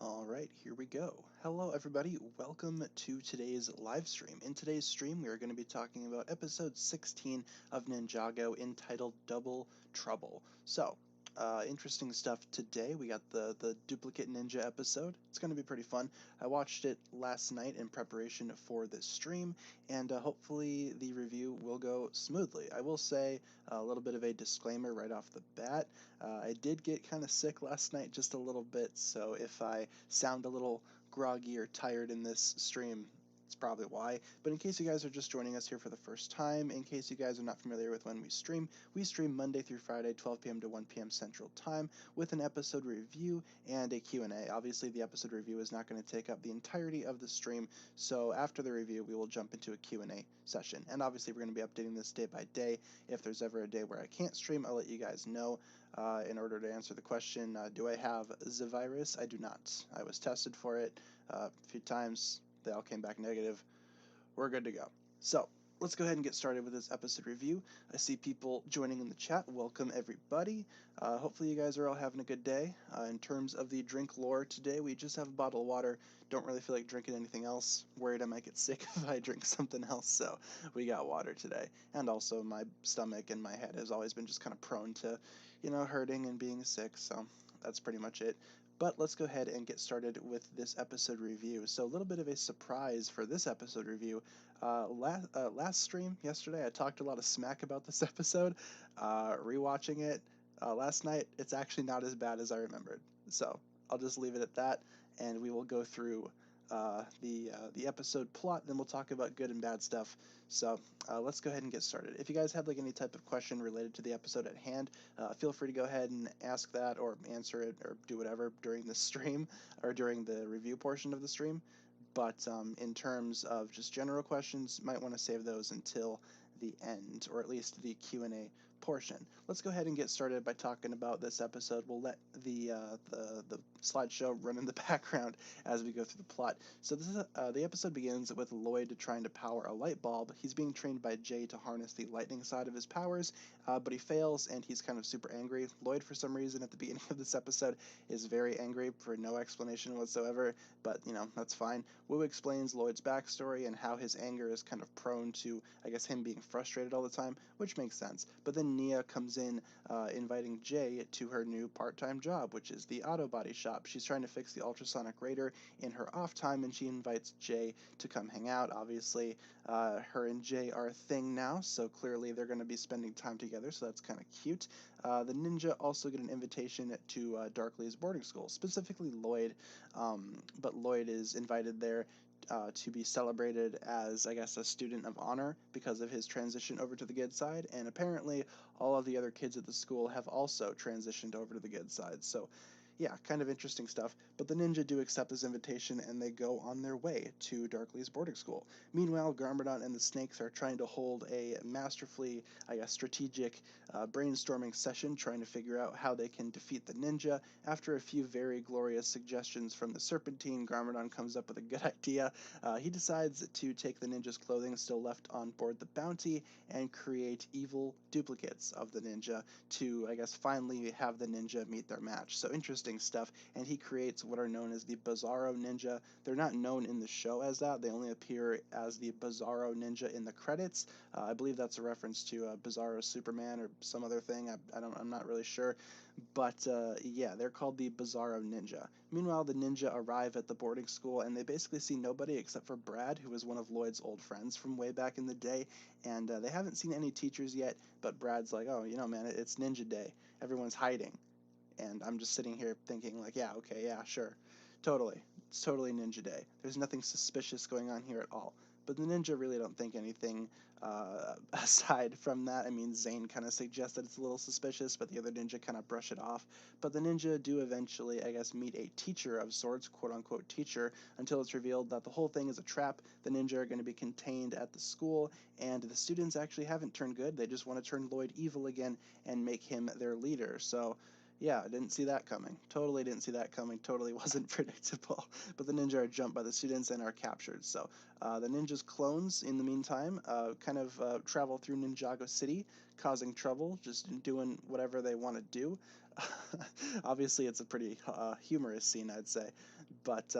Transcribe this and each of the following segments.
All right, here we go. Hello, everybody. Welcome to today's live stream. In today's stream, we are going to be talking about episode 16 of Ninjago entitled Double Trouble. Interesting stuff today. We got the duplicate ninja episode. It's going to be pretty fun. I watched it last night in preparation for this stream, and hopefully the review will go smoothly. I will say a little bit of a disclaimer right off the bat. I did get kind of sick last night, just a little bit, so if I sound a little groggy or tired in this stream, it's probably why. But in case you guys are just joining us here for the first time, in case you guys are not familiar with when we stream Monday through Friday, 12 p.m. to 1 p.m. Central Time, with an episode review and a Q&A. Obviously, the episode review is not going to take up the entirety of the stream, so after the review, we will jump into a Q&A session. And obviously, we're going to be updating this day by day. If there's ever a day where I can't stream, I'll let you guys know. In order to answer the question, do I have the virus? I do not. I was tested for it a few times. They all came back negative. We're good to go. So, let's go ahead and get started with this episode review. I see people joining in the chat. Welcome, everybody. Hopefully you guys are all having a good day. In terms of the drink lore today, we just have a bottle of water. Don't really feel like drinking anything else. Worried I might get sick if I drink something else, so we got water today. And also my stomach and my head has always been just kind of prone to, hurting and being sick, so that's pretty much it. But let's go ahead and get started with this episode review. So a little bit of a surprise for this episode review. Last stream yesterday, I talked a lot of smack about this episode. Rewatching it last night, it's actually not as bad as I remembered. So I'll just leave it at that, and we will go through the episode plot, then we'll talk about good and bad stuff. So let's go ahead and get started. If you guys have like any type of question related to the episode at hand, feel free to go ahead and ask that or answer it or do whatever during the stream or during the review portion of the stream. But in terms of just general questions, might want to save those until the end, or at least the Q&A portion. Let's go ahead and get started by talking about this episode. We'll let the slideshow run in the background as we go through the plot. So this is the episode begins with Lloyd trying to power a light bulb. He's being trained by Jay to harness the lightning side of his powers, but he fails and he's kind of super angry. Lloyd, for some reason, at the beginning of this episode, is very angry for no explanation whatsoever, but that's fine. Wu explains Lloyd's backstory and how his anger is kind of prone to, I guess, him being frustrated all the time, which makes sense. But then Nia comes in, inviting Jay to her new part-time job, which is the auto body shop. She's trying to fix the ultrasonic radar in her off time, and she invites Jay to come hang out. Obviously, her and Jay are a thing now, so clearly they're going to be spending time together, so that's kind of cute. The ninja also get an invitation to Darkley's boarding school, specifically Lloyd, but Lloyd is invited there to be celebrated as, I guess, a student of honor because of his transition over to the good side, and apparently all of the other kids at the school have also transitioned over to the good side. So yeah, kind of interesting stuff. But the ninja do accept this invitation and they go on their way to Darkley's boarding school. Meanwhile, Garmadon and the snakes are trying to hold a masterfully, I guess, strategic brainstorming session, trying to figure out how they can defeat the ninja. After a few very glorious suggestions from the Serpentine, Garmadon comes up with a good idea. He decides to take the ninja's clothing still left on board the Bounty and create evil duplicates of the ninja to, I guess, finally have the ninja meet their match. So interesting stuff. And he creates what are known as the Bizarro Ninja. They're not known in the show as that. They only appear as the Bizarro Ninja in the credits. I believe that's a reference to Bizarro Superman or some other thing. I'm not really sure. But yeah, they're called the Bizarro Ninja. Meanwhile, the ninja arrive at the boarding school and they basically see nobody except for Brad, who is one of Lloyd's old friends from way back in the day. And they haven't seen any teachers yet, but Brad's like, oh, man, it's Ninja Day. Everyone's hiding. And I'm just sitting here thinking, like, yeah, okay, yeah, sure. Totally. It's totally Ninja Day. There's nothing suspicious going on here at all. But the ninja really don't think anything aside from that. I mean, Zane kind of suggests that it's a little suspicious, but the other ninja kind of brush it off. But the ninja do eventually, I guess, meet a teacher of sorts, quote-unquote teacher, until it's revealed that the whole thing is a trap. The ninja are going to be contained at the school, and the students actually haven't turned good. They just want to turn Lloyd evil again and make him their leader. So yeah, I didn't see that coming. Totally didn't see that coming. Totally wasn't predictable. But the ninja are jumped by the students and are captured. So the ninja's clones, in the meantime, kind of travel through Ninjago City, causing trouble, just doing whatever they want to do. Obviously, it's a pretty humorous scene, I'd say. But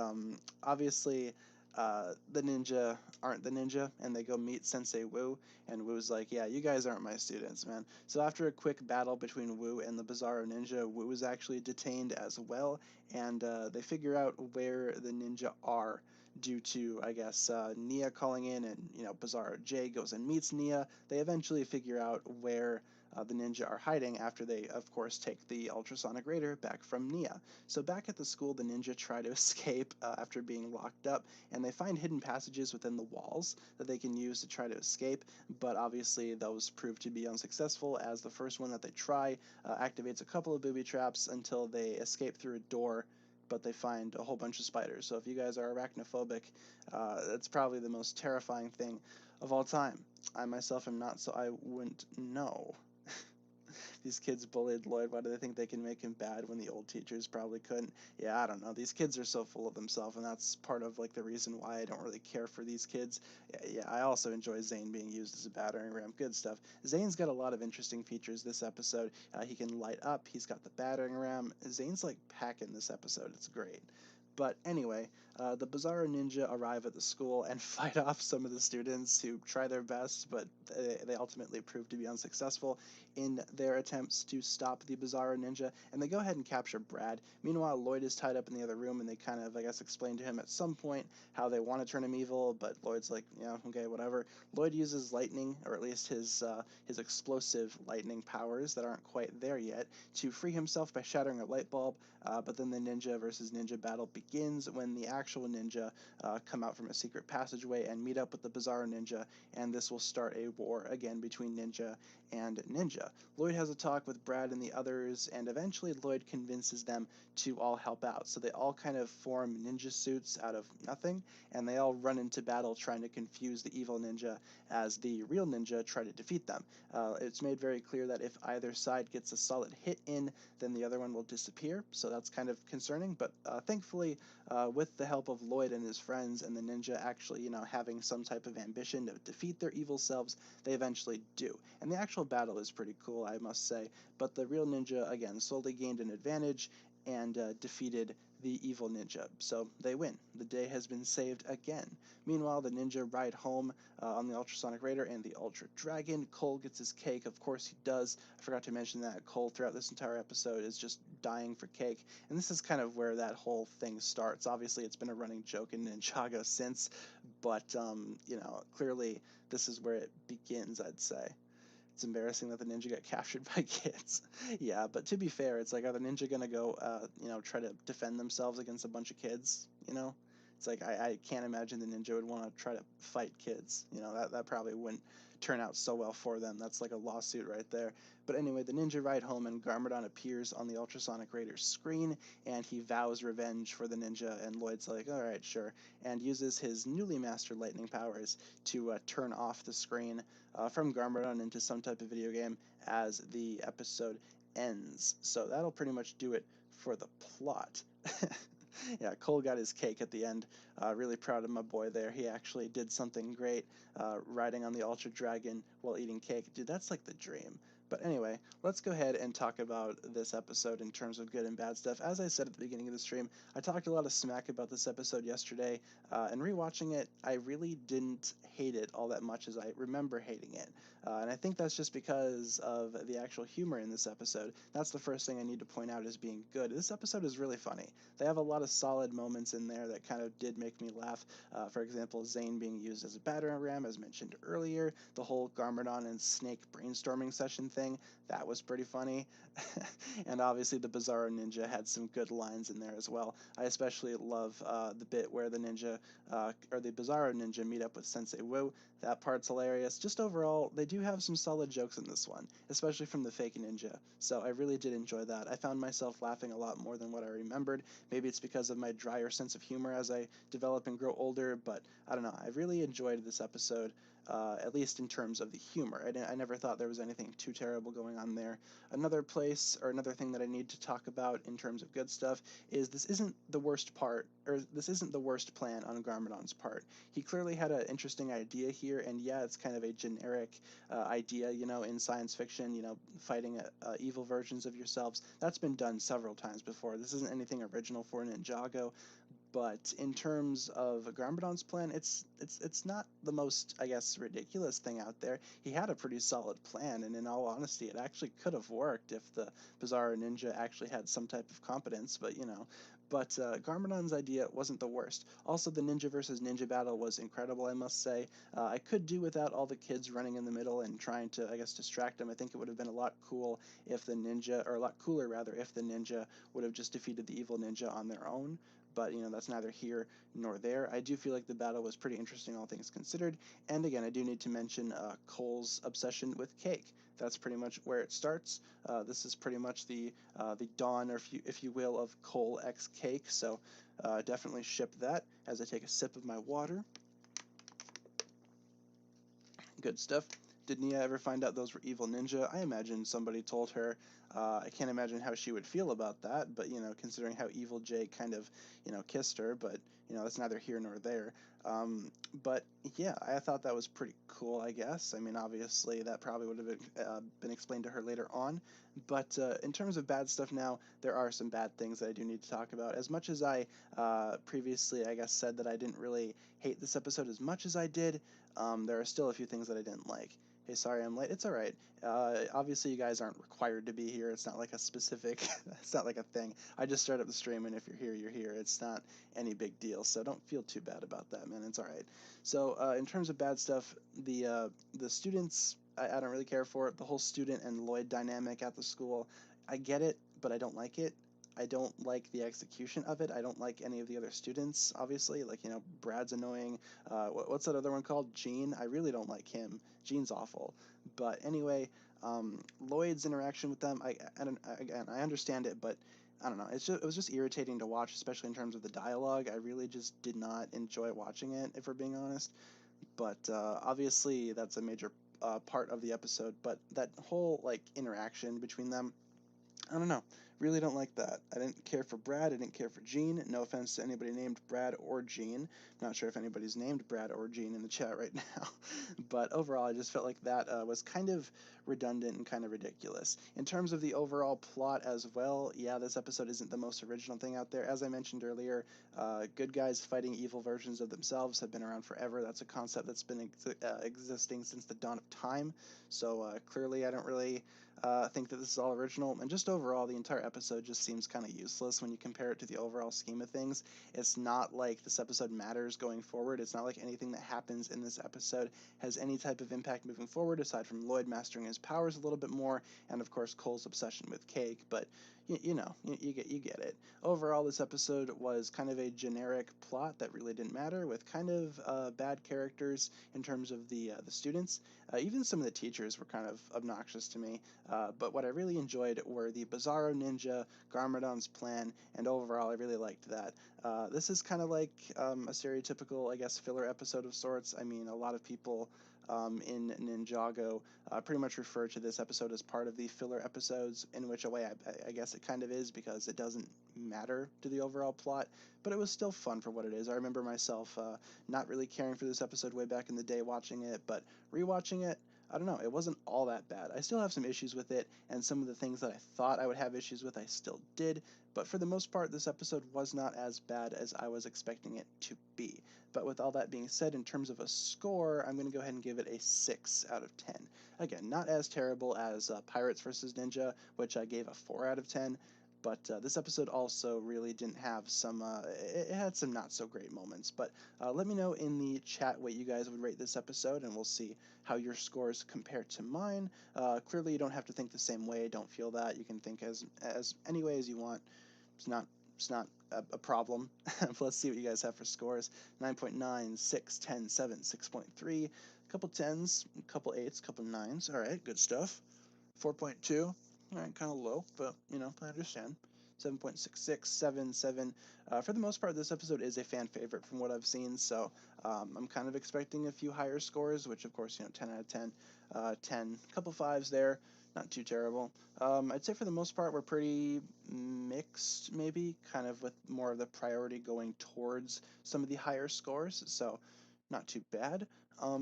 obviously, the ninja aren't the ninja, and they go meet Sensei Wu, and Wu's like, "Yeah, you guys aren't my students, man." So after a quick battle between Wu and the Bizarro Ninja, Wu is actually detained as well, and they figure out where the ninja are due to, I guess, Nia calling in, and Bizarro J goes and meets Nia. They eventually figure out where the ninja are hiding after they, of course, take the ultrasonic radar back from Nia. So back at the school, the ninja try to escape after being locked up, and they find hidden passages within the walls that they can use to try to escape, but obviously those prove to be unsuccessful, as the first one that they try activates a couple of booby traps until they escape through a door, but they find a whole bunch of spiders. So if you guys are arachnophobic, that's probably the most terrifying thing of all time. I myself am not, so I wouldn't know. These kids bullied Lloyd. Why do they think they can make him bad when the old teachers probably couldn't? Yeah, I don't know. These kids are so full of themselves, and that's part of like the reason why I don't really care for these kids. Yeah, I also enjoy Zane being used as a battering ram. Good stuff. Zane's got a lot of interesting features this episode. He can light up. He's got the battering ram. Zane's like packing this episode. It's great. But anyway, the Bizarro Ninja arrive at the school and fight off some of the students who try their best, but they ultimately prove to be unsuccessful in their attempts to stop the Bizarro Ninja, and they go ahead and capture Brad. Meanwhile, Lloyd is tied up in the other room, and they kind of, I guess, explain to him at some point how they want to turn him evil, but Lloyd's like, yeah, okay, whatever. Lloyd uses lightning, or at least his explosive lightning powers that aren't quite there yet, to free himself by shattering a light bulb, but then the ninja versus ninja battle begins when the actual ninja come out from a secret passageway and meet up with the Bizarro Ninja, and this will start a war again between ninja and ninja. Lloyd has a talk with Brad and the others, and eventually Lloyd convinces them to all help out. So they all kind of form ninja suits out of nothing, and they all run into battle trying to confuse the evil ninja as the real ninja try to defeat them. It's made very clear that if either side gets a solid hit in, then the other one will disappear, so that's kind of concerning, but thankfully, with the help of Lloyd and his friends and the ninja actually, having some type of ambition to defeat their evil selves, they eventually do. And the actual battle is pretty cool, I must say, but the real ninja, again, slowly gained an advantage and defeated the evil ninja. So they win. The day has been saved again. Meanwhile, the ninja ride home on the ultrasonic raider and the ultra dragon. Cole gets his cake. Of course he does. I forgot to mention that Cole throughout this entire episode is just dying for cake. And this is kind of where that whole thing starts. Obviously, it's been a running joke in Ninjago since, but, clearly this is where it begins, I'd say. It's embarrassing that the ninja got captured by kids. Yeah, but to be fair, it's like, are the ninja gonna go, try to defend themselves against a bunch of kids? It's like I can't imagine the ninja would want to try to fight kids. That probably wouldn't turn out so well for them. That's like a lawsuit right there. But anyway, the ninja ride home, and Garmadon appears on the ultrasonic raider's screen, and he vows revenge for the ninja. And Lloyd's like, all right, sure, and uses his newly mastered lightning powers to turn off the screen from Garmadon into some type of video game as the episode ends. So that'll pretty much do it for the plot. Yeah, Cole got his cake at the end. Really proud of my boy there. He actually did something great, riding on the Ultra Dragon while eating cake. Dude, that's like the dream. But anyway, let's go ahead and talk about this episode in terms of good and bad stuff. As I said at the beginning of the stream, I talked a lot of smack about this episode yesterday, and rewatching it, I really didn't hate it all that much as I remember hating it. And I think that's just because of the actual humor in this episode. That's the first thing I need to point out as being good. This episode is really funny. They have a lot of solid moments in there that kind of did make me laugh. For example, Zane being used as a battering ram, as mentioned earlier. The whole Garmadon and Snake brainstorming session thing, that was pretty funny. And obviously the Bizarro Ninja had some good lines in there as well. I especially love the bit where the ninja, or the Bizarro Ninja, meet up with Sensei Wu. That part's hilarious. Just overall, they do have some solid jokes in this one, especially from the fake ninja. So I really did enjoy that. I found myself laughing a lot more than what I remembered. Maybe it's because of my drier sense of humor as I develop and grow older, but I don't know. I really enjoyed this episode, at least in terms of the humor. I never thought there was anything too terrible going on there. Another place, or another thing that I need to talk about in terms of good stuff, is this isn't the worst part, or this isn't the worst plan on Garmadon's part. He clearly had an interesting idea here, and yeah, it's kind of a generic idea, in science fiction, fighting evil versions of yourselves. That's been done several times before. This isn't anything original for Ninjago, But in terms of Garmadon's plan, it's not the most, I guess, ridiculous thing out there. He had a pretty solid plan, and in all honesty, it actually could have worked if the Bizarro Ninja actually had some type of competence. But Garmadon's idea wasn't the worst. Also, the ninja versus ninja battle was incredible, I must say. I could do without all the kids running in the middle and trying to, I guess, distract them. I think it would have been a lot cool if the ninja, or a lot cooler rather, if the ninja would have just defeated the evil ninja on their own. But that's neither here nor there. I do feel like the battle was pretty interesting, all things considered. And again, I do need to mention Cole's obsession with cake. That's pretty much where it starts. This is pretty much the dawn, or if you will, of Cole X Cake. So definitely ship that as I take a sip of my water. Good stuff. Did Nia ever find out those were evil ninja? I imagine somebody told her. I can't imagine how she would feel about that, but considering how evil Jay kind of, kissed her, but that's neither here nor there. But yeah, I thought that was pretty cool. I guess. I mean, obviously that probably would have been explained to her later on. But in terms of bad stuff now, there are some bad things that I do need to talk about. As much as I previously, I guess, said that I didn't really hate this episode as much as I did, there are still a few things that I didn't like. Hey, sorry I'm late. It's all right. Obviously, you guys aren't required to be here. It's not like a specific, it's not like a thing. I just started up the stream, and if you're here, you're here. It's not any big deal, so don't feel too bad about that, man. It's all right. So, in terms of bad stuff, the students, I don't really care for it. The whole student and Lloyd dynamic at the school, I get it, but I don't like it. I don't like the execution of it. I don't like any of the other students, obviously. Like, Brad's annoying. What's that other one called? Gene. I really don't like him. Gene's awful. But anyway, Lloyd's interaction with them, again, I understand it, but I don't know. It was just irritating to watch, especially in terms of the dialogue. I really just did not enjoy watching it, if we're being honest. But obviously, that's a major part of the episode. But that whole interaction between them, I don't know. Really don't like that. I didn't care for Brad. I didn't care for Gene. No offense to anybody named Brad or Gene. Not sure if anybody's named Brad or Gene in the chat right now. But overall, I just felt like that was kind of redundant and kind of ridiculous. In terms of the overall plot as well, yeah, this episode isn't the most original thing out there. As I mentioned earlier, good guys fighting evil versions of themselves have been around forever. That's a concept that's been existing since the dawn of time. So clearly, I don't really think that this is all original. And just overall, the entire episode just seems kind of useless when you compare it to the overall scheme of things. It's not like this episode matters going forward. It's not like anything that happens in this episode has any type of impact moving forward, aside from Lloyd mastering his powers a little bit more, and of course Cole's obsession with cake. But you get it. Overall, this episode was kind of a generic plot that really didn't matter, with kind of bad characters in terms of the students. Even some of the teachers were kind of obnoxious to me. But what I really enjoyed were the Bizarro Ninja, Garmadon's plan, and overall I really liked that. This is kind of like a stereotypical, I guess, filler episode of sorts. I mean, a lot of people in Ninjago pretty much refer to this episode as part of the filler episodes, in which a way I guess it kind of is, because it doesn't matter to the overall plot, but it was still fun for what it is. I remember myself not really caring for this episode way back in the day watching it, but rewatching it, I don't know, it wasn't all that bad. I still have some issues with it, and some of the things that I thought I would have issues with, I still did, but for the most part, this episode was not as bad as I was expecting it to be. But with all that being said, in terms of a score, I'm going to go ahead and give it a 6 out of 10. Again, not as terrible as Pirates vs. Ninja, which I gave a 4 out of 10, but this episode also really didn't have some, it had some not so great moments. But let me know in the chat what you guys would rate this episode, and we'll see how your scores compare to mine. Clearly, you don't have to think the same way. Don't feel that. You can think as any way as you want. It's not a problem. Let's see what you guys have for scores. 9.9, 6, 10, 7, 6.3, a couple 10s, a couple 8s, a couple 9s. All right, good stuff. 4.2. All right, kind of low, but I understand. 7.66, 7, 7. For the most part, this episode is a fan favorite from what I've seen, so I'm kind of expecting a few higher scores, which of course, 10 out of 10, 10, couple 5s there, not too terrible. I'd say for the most part, we're pretty mixed, maybe, kind of with more of the priority going towards some of the higher scores, so Not too bad.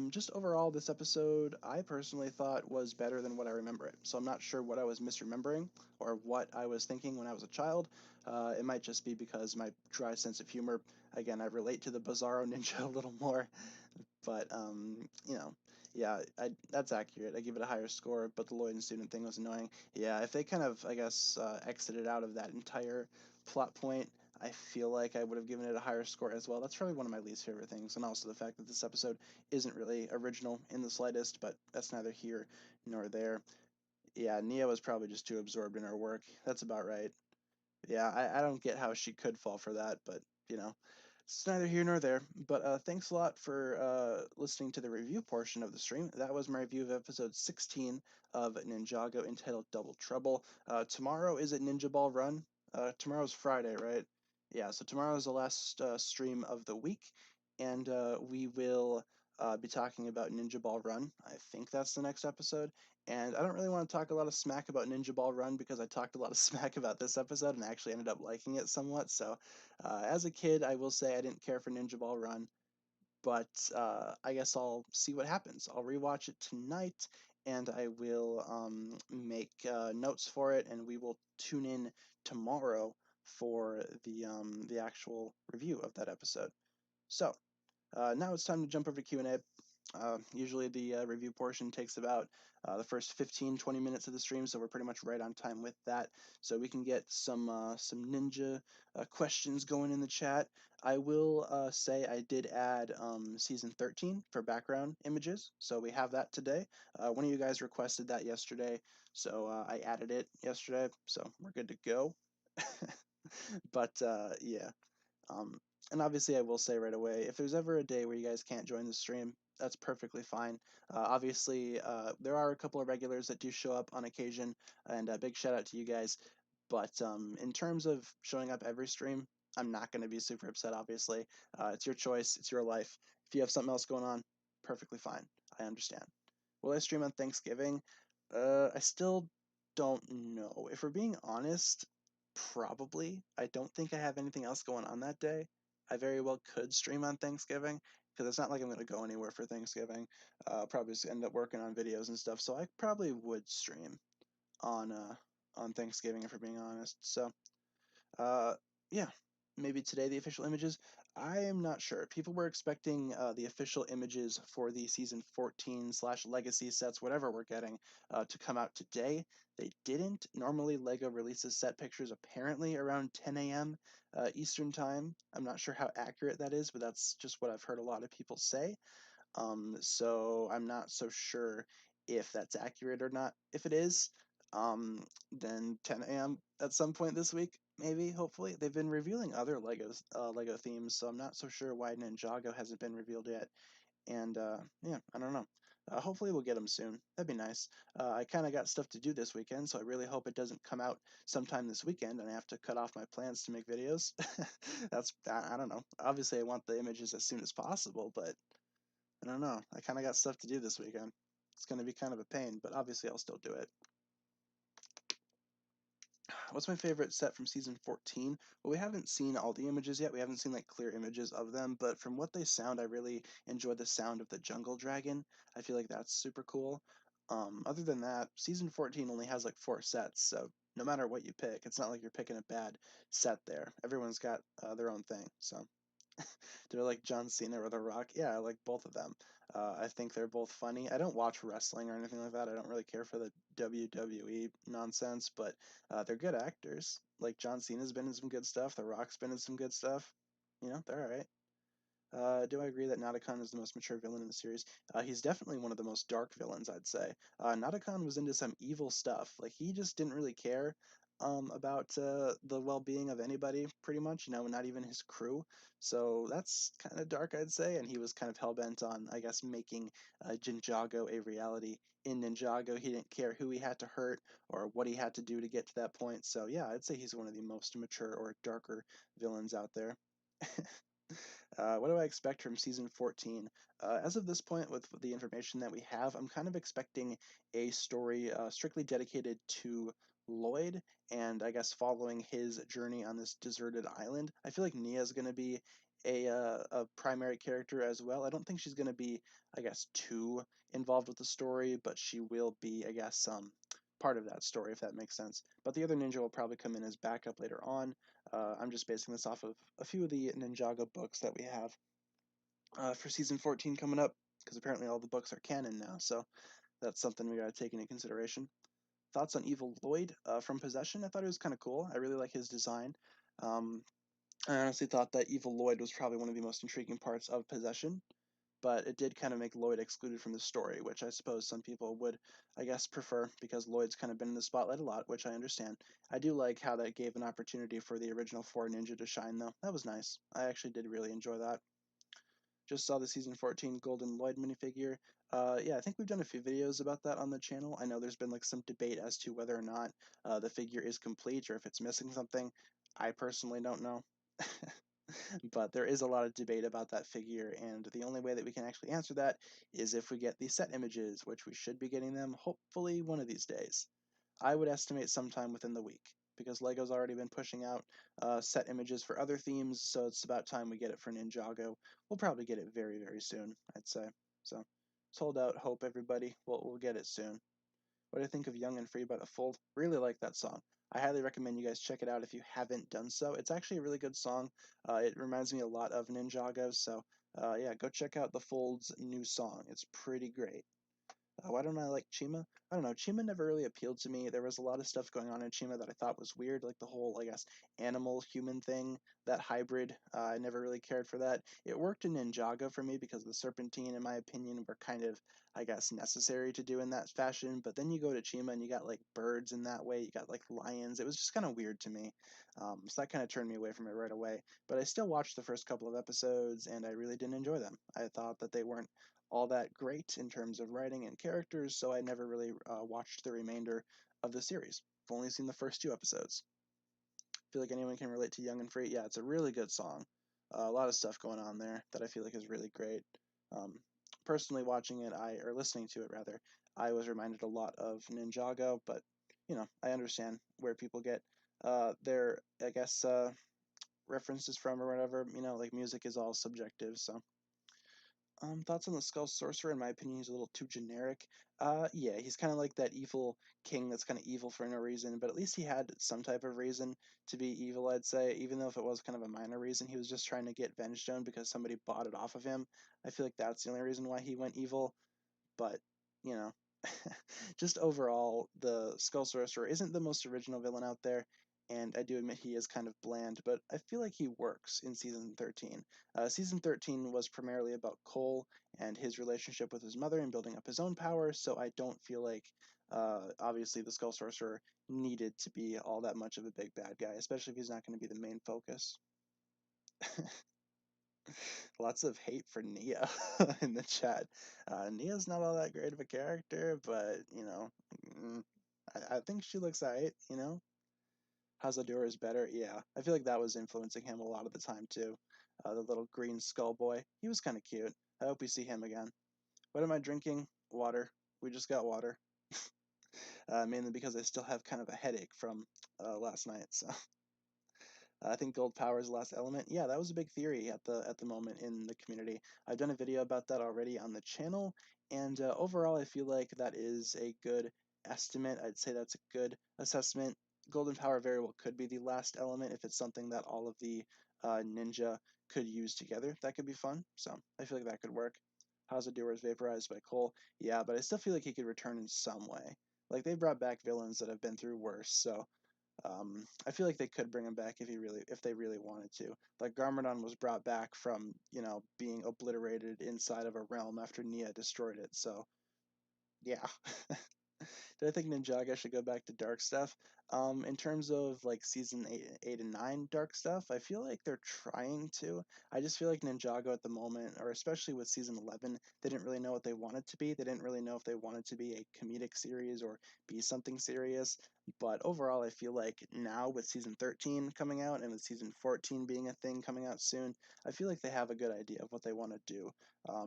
Just overall, this episode I personally thought was better than what I remember it. So I'm not sure what I was misremembering or what I was thinking when I was a child. It might just be because my dry sense of humor. Again, I relate to the Bizarro Ninja a little more. But yeah, that's accurate. I give it a higher score, but the Lloyd and student thing was annoying. Yeah, if they kind of, I guess, exited out of that entire plot point, I feel like I would have given it a higher score as well. That's probably one of my least favorite things, and also the fact that this episode isn't really original in the slightest, but that's neither here nor there. Yeah, Nia was probably just too absorbed in her work. That's about right. Yeah, I don't get how she could fall for that, but you know, it's neither here nor there. But thanks a lot for listening to the review portion of the stream. That was my review of episode 16 of Ninjago entitled Double Trouble. Tomorrow is it Ninja Ball Run? Tomorrow's Friday, right? Yeah, so tomorrow's the last stream of the week, and we will be talking about Ninja Ball Run. I think that's the next episode. And I don't really want to talk a lot of smack about Ninja Ball Run because I talked a lot of smack about this episode and I actually ended up liking it somewhat. So, as a kid, I will say I didn't care for Ninja Ball Run, but I guess I'll see what happens. I'll rewatch it tonight and I will make notes for it, and we will tune in tomorrow for the actual review of that episode. So, now it's time to jump over to Q&A. Usually the review portion takes about the first 15-20 minutes of the stream, so we're pretty much right on time with that. So we can get some ninja questions going in the chat. I will say I did add season 13 for background images, so we have that today. One of you guys requested that yesterday, so I added it yesterday, so we're good to go. But yeah. Um, and obviously, I will say right away, if there's ever a day where you guys can't join the stream, that's perfectly fine. Obviously, there are a couple of regulars that do show up on occasion, and a big shout out to you guys. But in terms of showing up every stream, I'm not going to be super upset, obviously. It's your choice, it's your life. If you have something else going on, perfectly fine. I understand. Will I stream on Thanksgiving? I still don't know. If we're being honest, probably. I don't think I have anything else going on that day. I very well could stream on Thanksgiving because it's not like I'm going to go anywhere for Thanksgiving. I'll probably just end up working on videos and stuff, so I probably would stream on uh on Thanksgiving if we're being honest. So uh, yeah, maybe today the official images. I am not sure. People were expecting the official images for the season 14 slash legacy sets, whatever we're getting, to come out today. They didn't. Normally, Lego releases set pictures apparently around 10 a.m. Eastern time. I'm not sure how accurate that is, but that's just what I've heard a lot of people say. So I'm not so sure if that's accurate or not. If it is, then 10 a.m. at some point this week, maybe, hopefully. They've been revealing other Lego themes, so I'm not so sure why Ninjago hasn't been revealed yet. And yeah, I don't know. Hopefully we'll get them soon. That'd be nice. I kind of got stuff to do this weekend, so I really hope it doesn't come out sometime this weekend and I have to cut off my plans to make videos. I don't know. Obviously, I want the images as soon as possible, but I don't know. I kind of got stuff to do this weekend. It's going to be kind of a pain, but obviously I'll still do it. What's my favorite set from season 14? Well, we haven't seen all the images yet. We haven't seen like clear images of them, but from what they sound, I really enjoy the sound of the jungle dragon. I feel like that's super cool. Other than that, season 14 only has like 4 sets, so no matter what you pick, it's not like you're picking a bad set there. Everyone's got their own thing, so. They're like John Cena or The Rock. Yeah, I like both of them. I think they're both funny. I don't watch wrestling or anything like that. I don't really care for the WWE nonsense, but they're good actors. Like John Cena's been in some good stuff. The Rock's been in some good stuff. You know, they're all right. Do I agree that Nadakon is the most mature villain in the series? He's definitely one of the most dark villains, I'd say. Nadakon was into some evil stuff. Like, he just didn't really care about the well-being of anybody, pretty much, you know, not even his crew. So that's kind of dark, I'd say, and he was kind of hell-bent on, I guess, making Ninjago a reality. In Ninjago, he didn't care who he had to hurt or what he had to do to get to that point. So yeah, I'd say he's one of the most mature or darker villains out there. What do I expect from season 14? As of this point, with the information that we have, I'm kind of expecting a story strictly dedicated to Lloyd and I guess following his journey on this deserted island. I feel like Nia's going to be a primary character as well. I don't think she's going to be, I guess, too involved with the story, but she will be, I guess, part of that story, if that makes sense. But the other ninja will probably come in as backup later on. I'm just basing this off of a few of the Ninjago books that we have for season 14 coming up, because apparently all the books are canon now, so that's something we got to take into consideration. Thoughts on Evil Lloyd from Possession? I thought it was kind of cool. I really like his design. Um, I honestly thought that Evil Lloyd was probably one of the most intriguing parts of Possession, but it did kind of make Lloyd excluded from the story, which I suppose some people would, I guess, prefer because Lloyd's kind of been in the spotlight a lot, which I understand. I do like how that gave an opportunity for the original 4 ninja to shine, though. That was nice. I actually did really enjoy that. Just saw the season 14 Golden Lloyd minifigure. Yeah, I think we've done a few videos about that on the channel. I know there's been like some debate as to whether or not the figure is complete or if it's missing something. I personally don't know. But there is a lot of debate about that figure, and the only way that we can actually answer that is if we get the set images, which we should be getting them hopefully one of these days. I would estimate sometime within the week, because LEGO's already been pushing out set images for other themes, so it's about time we get it for Ninjago. We'll probably get it very, very soon, I'd say. So, let's hold out hope, everybody. We'll get it soon. What do you think of Young and Free by The Fold? Really like that song. I highly recommend you guys check it out if you haven't done so. It's actually a really good song. It reminds me a lot of Ninjago, so yeah, go check out The Fold's new song. It's pretty great. Why don't I like Chima? I don't know. Chima never really appealed to me. There was a lot of stuff going on in Chima that I thought was weird, like the whole, I guess, animal-human thing, that hybrid. I never really cared for that. It worked in Ninjago for me because the Serpentine, in my opinion, were kind of, I guess, necessary to do in that fashion. But then you go to Chima and you got like birds in that way. You got like lions. It was just kind of weird to me. So that kind of turned me away from it right away. But I still watched the first couple of episodes and I really didn't enjoy them. I thought that they weren't all that great in terms of writing and characters, so I never really watched the remainder of the series. I've only seen the first 2 episodes. Feel like anyone can relate to Young and Free. Yeah, it's a really good song. A lot of stuff going on there that I feel like is really great. Um, Personally, watching it, or listening to it rather, I was reminded a lot of Ninjago, but I understand where people get their, I guess, references from or whatever. Like music is all subjective, so thoughts on the Skull Sorcerer? In my opinion, he's a little too generic. Yeah, he's kind of like that evil king that's kind of evil for no reason, but at least he had some type of reason to be evil, I'd say, even though if it was kind of a minor reason. He was just trying to get Vengestone because somebody bought it off of him. I feel like that's the only reason why he went evil, but, you know, just overall, the Skull Sorcerer isn't the most original villain out there, and I do admit he is kind of bland, but I feel like he works in Season 13. Season 13 was primarily about Cole and his relationship with his mother and building up his own power, so I don't feel like, obviously, the Skull Sorcerer needed to be all that much of a big bad guy, especially if he's not going to be the main focus. Lots of hate for Nia in the chat. Nia's not all that great of a character, but mm, I think she looks alright. Hazador is better. Yeah, I feel like that was influencing him a lot of the time too. The little green skull boy. He was kind of cute. I hope we see him again. What am I drinking? Water. We just got water. Mainly because I still have kind of a headache from last night. So I think gold power is the last element. Yeah, that was a big theory at the moment in the community. I've done a video about that already on the channel, and overall, I feel like that is a good estimate. I'd say that's a good assessment. Golden power very well could be the last element if it's something that all of the ninja could use together. That could be fun. So I feel like that could work. Hazador is vaporized by Cole. Yeah, but I still feel like he could return in some way. Like they brought back villains that have been through worse, so I feel like they could bring him back if they really wanted to. Like Garmadon was brought back from being obliterated inside of a realm after Nia destroyed it. So yeah. Did I think Ninjago should go back to dark stuff? In terms of like season 8 and 9 dark stuff, I feel like they're trying to. I just feel like Ninjago at the moment, or especially with season 11, they didn't really know what they wanted to be. They didn't really know if they wanted to be a comedic series or be something serious. But overall, I feel like now with season 13 coming out and with season 14 being a thing coming out soon, I feel like they have a good idea of what they want to do.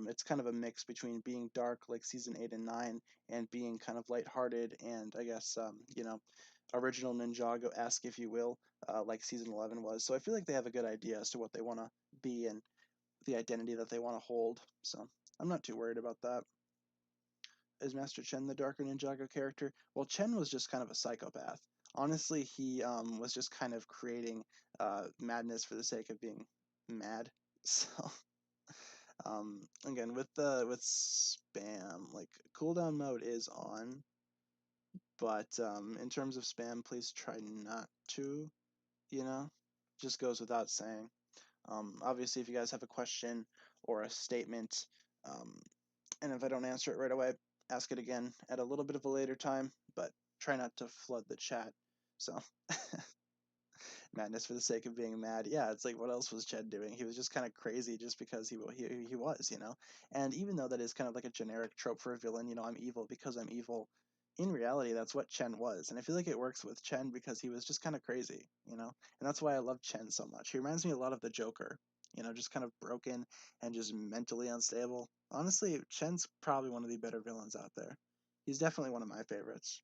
It's kind of a mix between being dark like season 8 and 9 and being kind of lighthearted and I guess original Ninjago-esque, if you will, like season 11 was. So I feel like they have a good idea as to what they want to be and the identity that they want to hold. So I'm not too worried about that. Is Master Chen the darker Ninjago character? Well, Chen was just kind of a psychopath. Honestly, he was just kind of creating madness for the sake of being mad. So again, with spam, like cooldown mode is on, but in terms of spam, please try not to. You know, just goes without saying. Obviously, if you guys have a question or a statement, and if I don't answer it right away, ask it again at a little bit of a later time, but try not to flood the chat. So, madness for the sake of being mad. Yeah, it's like, what else was Ched doing? He was just kind of crazy just because he was, you know? And even though that is kind of like a generic trope for a villain, you know, I'm evil because I'm evil, in reality, that's what Chen was. And I feel like it works with Chen because he was just kind of crazy, you know? And that's why I love Chen so much. He reminds me a lot of the Joker, you know, just kind of broken and just mentally unstable. Honestly, Chen's probably one of the better villains out there. He's definitely one of my favorites.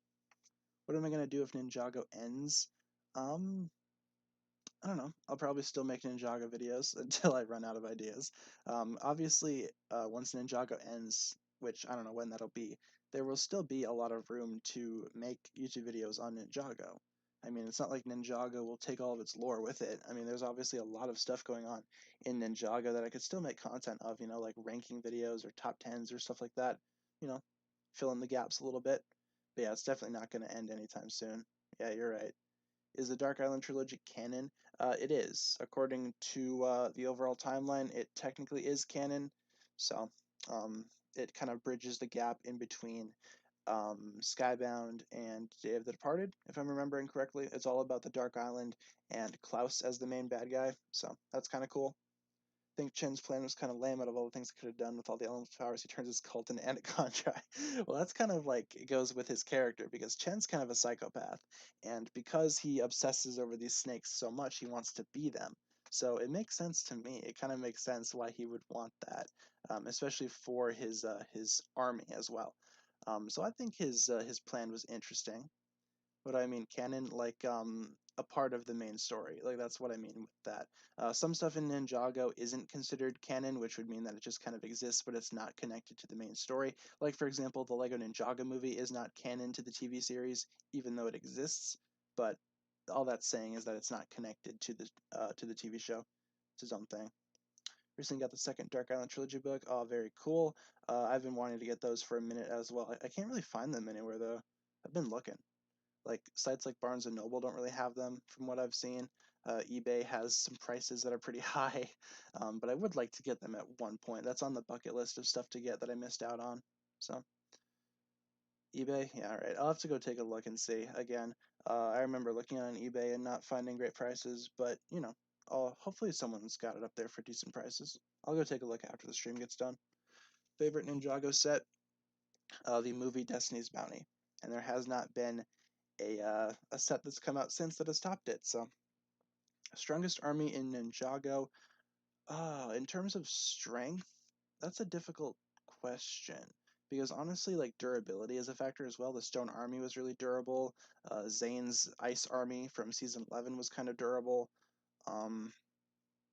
What am I going to do if Ninjago ends? I don't know. I'll probably still make Ninjago videos until I run out of ideas. Obviously, once Ninjago ends, which I don't know when that'll be, there will still be a lot of room to make YouTube videos on Ninjago. I mean, it's not like Ninjago will take all of its lore with it. I mean, there's obviously a lot of stuff going on in Ninjago that I could still make content of, you know, like ranking videos or top 10s or stuff like that, you know, fill in the gaps a little bit. But yeah, it's definitely not going to end anytime soon. Yeah, you're right. Is the Dark Island trilogy canon? It is. According to the overall timeline, it technically is canon. So um, it kind of bridges the gap in between Skybound and Day of the Departed, if I'm remembering correctly. It's all about the Dark Island and Klaus as the main bad guy. So that's kind of cool. Think Chen's plan was kind of lame out of all the things he could have done with all the elemental powers. He turns his cult into Anaconda. Well, that's kind of like it goes with his character because Chen's kind of a psychopath, and because he obsesses over these snakes so much, he wants to be them. So it makes sense to me. It kind of makes sense why he would want that, especially for his army as well. So I think his plan was interesting. What I mean canon, like a part of the main story. Like that's what I mean with that. Some stuff in Ninjago isn't considered canon, which would mean that it just kind of exists, but it's not connected to the main story. Like for example, the Lego Ninjago movie is not canon to the TV series, even though it exists. But all that's saying is that it's not connected to the TV show. It's its own thing. Recently got the second Dark Island trilogy book. Oh, very cool. I've been wanting to get those for a minute as well. I can't really find them anywhere though. I've been looking. Like sites like Barnes and Noble don't really have them from what I've seen. eBay has some prices that are pretty high, but I would like to get them at one point. That's on the bucket list of stuff to get that I missed out on. So eBay, yeah, all right. I'll have to go take a look and see. Again, I remember looking on eBay and not finding great prices, but you know, hopefully someone's got it up there for decent prices. I'll go take a look after the stream gets done. Favorite Ninjago set? The movie Destiny's Bounty, and there has not been a set that's come out since that has topped it. So, strongest army in Ninjago. In terms of strength, that's a difficult question because honestly, like durability is a factor as well. The Stone Army was really durable. Zane's Ice Army from season 11 was kind of durable. Um,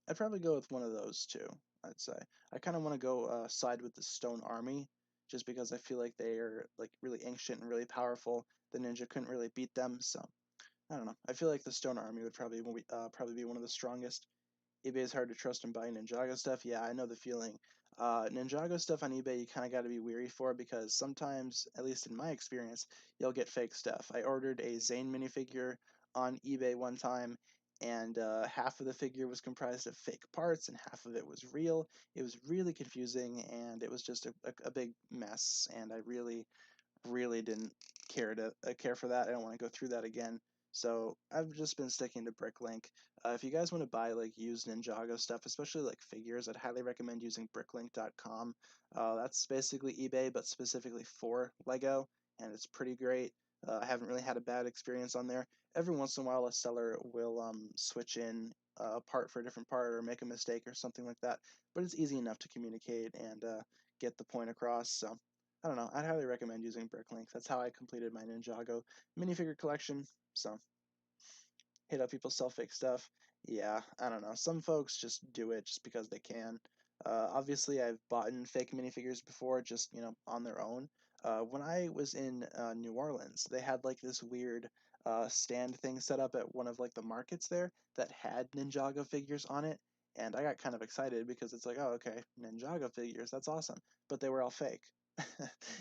I'd probably go with one of those two. I'd say I kind of want to go side with the Stone Army, just because I feel like they are like really ancient and really powerful. The ninja couldn't really beat them, so I don't know. I feel like the Stone Army would probably be one of the strongest. eBay is hard to trust in buying Ninjago stuff. Yeah, I know the feeling. Ninjago stuff on eBay, you kind of got to be weary for because sometimes, at least in my experience, you'll get fake stuff. I ordered a Zane minifigure on eBay one time, and half of the figure was comprised of fake parts, and half of it was real. It was really confusing, and it was just a big mess. And I really didn't care for that. I don't want to go through that again. So I've just been sticking to Bricklink. If you guys want to buy like used Ninjago stuff, especially like figures, I'd highly recommend using Bricklink.com. That's basically eBay, but specifically for Lego, and it's pretty great. I haven't really had a bad experience on there. Every once in a while, a seller will switch in a part for a different part or make a mistake or something like that, but it's easy enough to communicate and get the point across. So I don't know. I'd highly recommend using Bricklink. That's how I completed my Ninjago minifigure collection. So hit up people sell fake stuff. Yeah, I don't know. Some folks just do it just because they can. Obviously, I've bought in fake minifigures before, just on their own. When I was in New Orleans, they had like this weird stand thing set up at one of like the markets there that had Ninjago figures on it, and I got kind of excited because it's like, oh, okay, Ninjago figures, that's awesome. But they were all fake.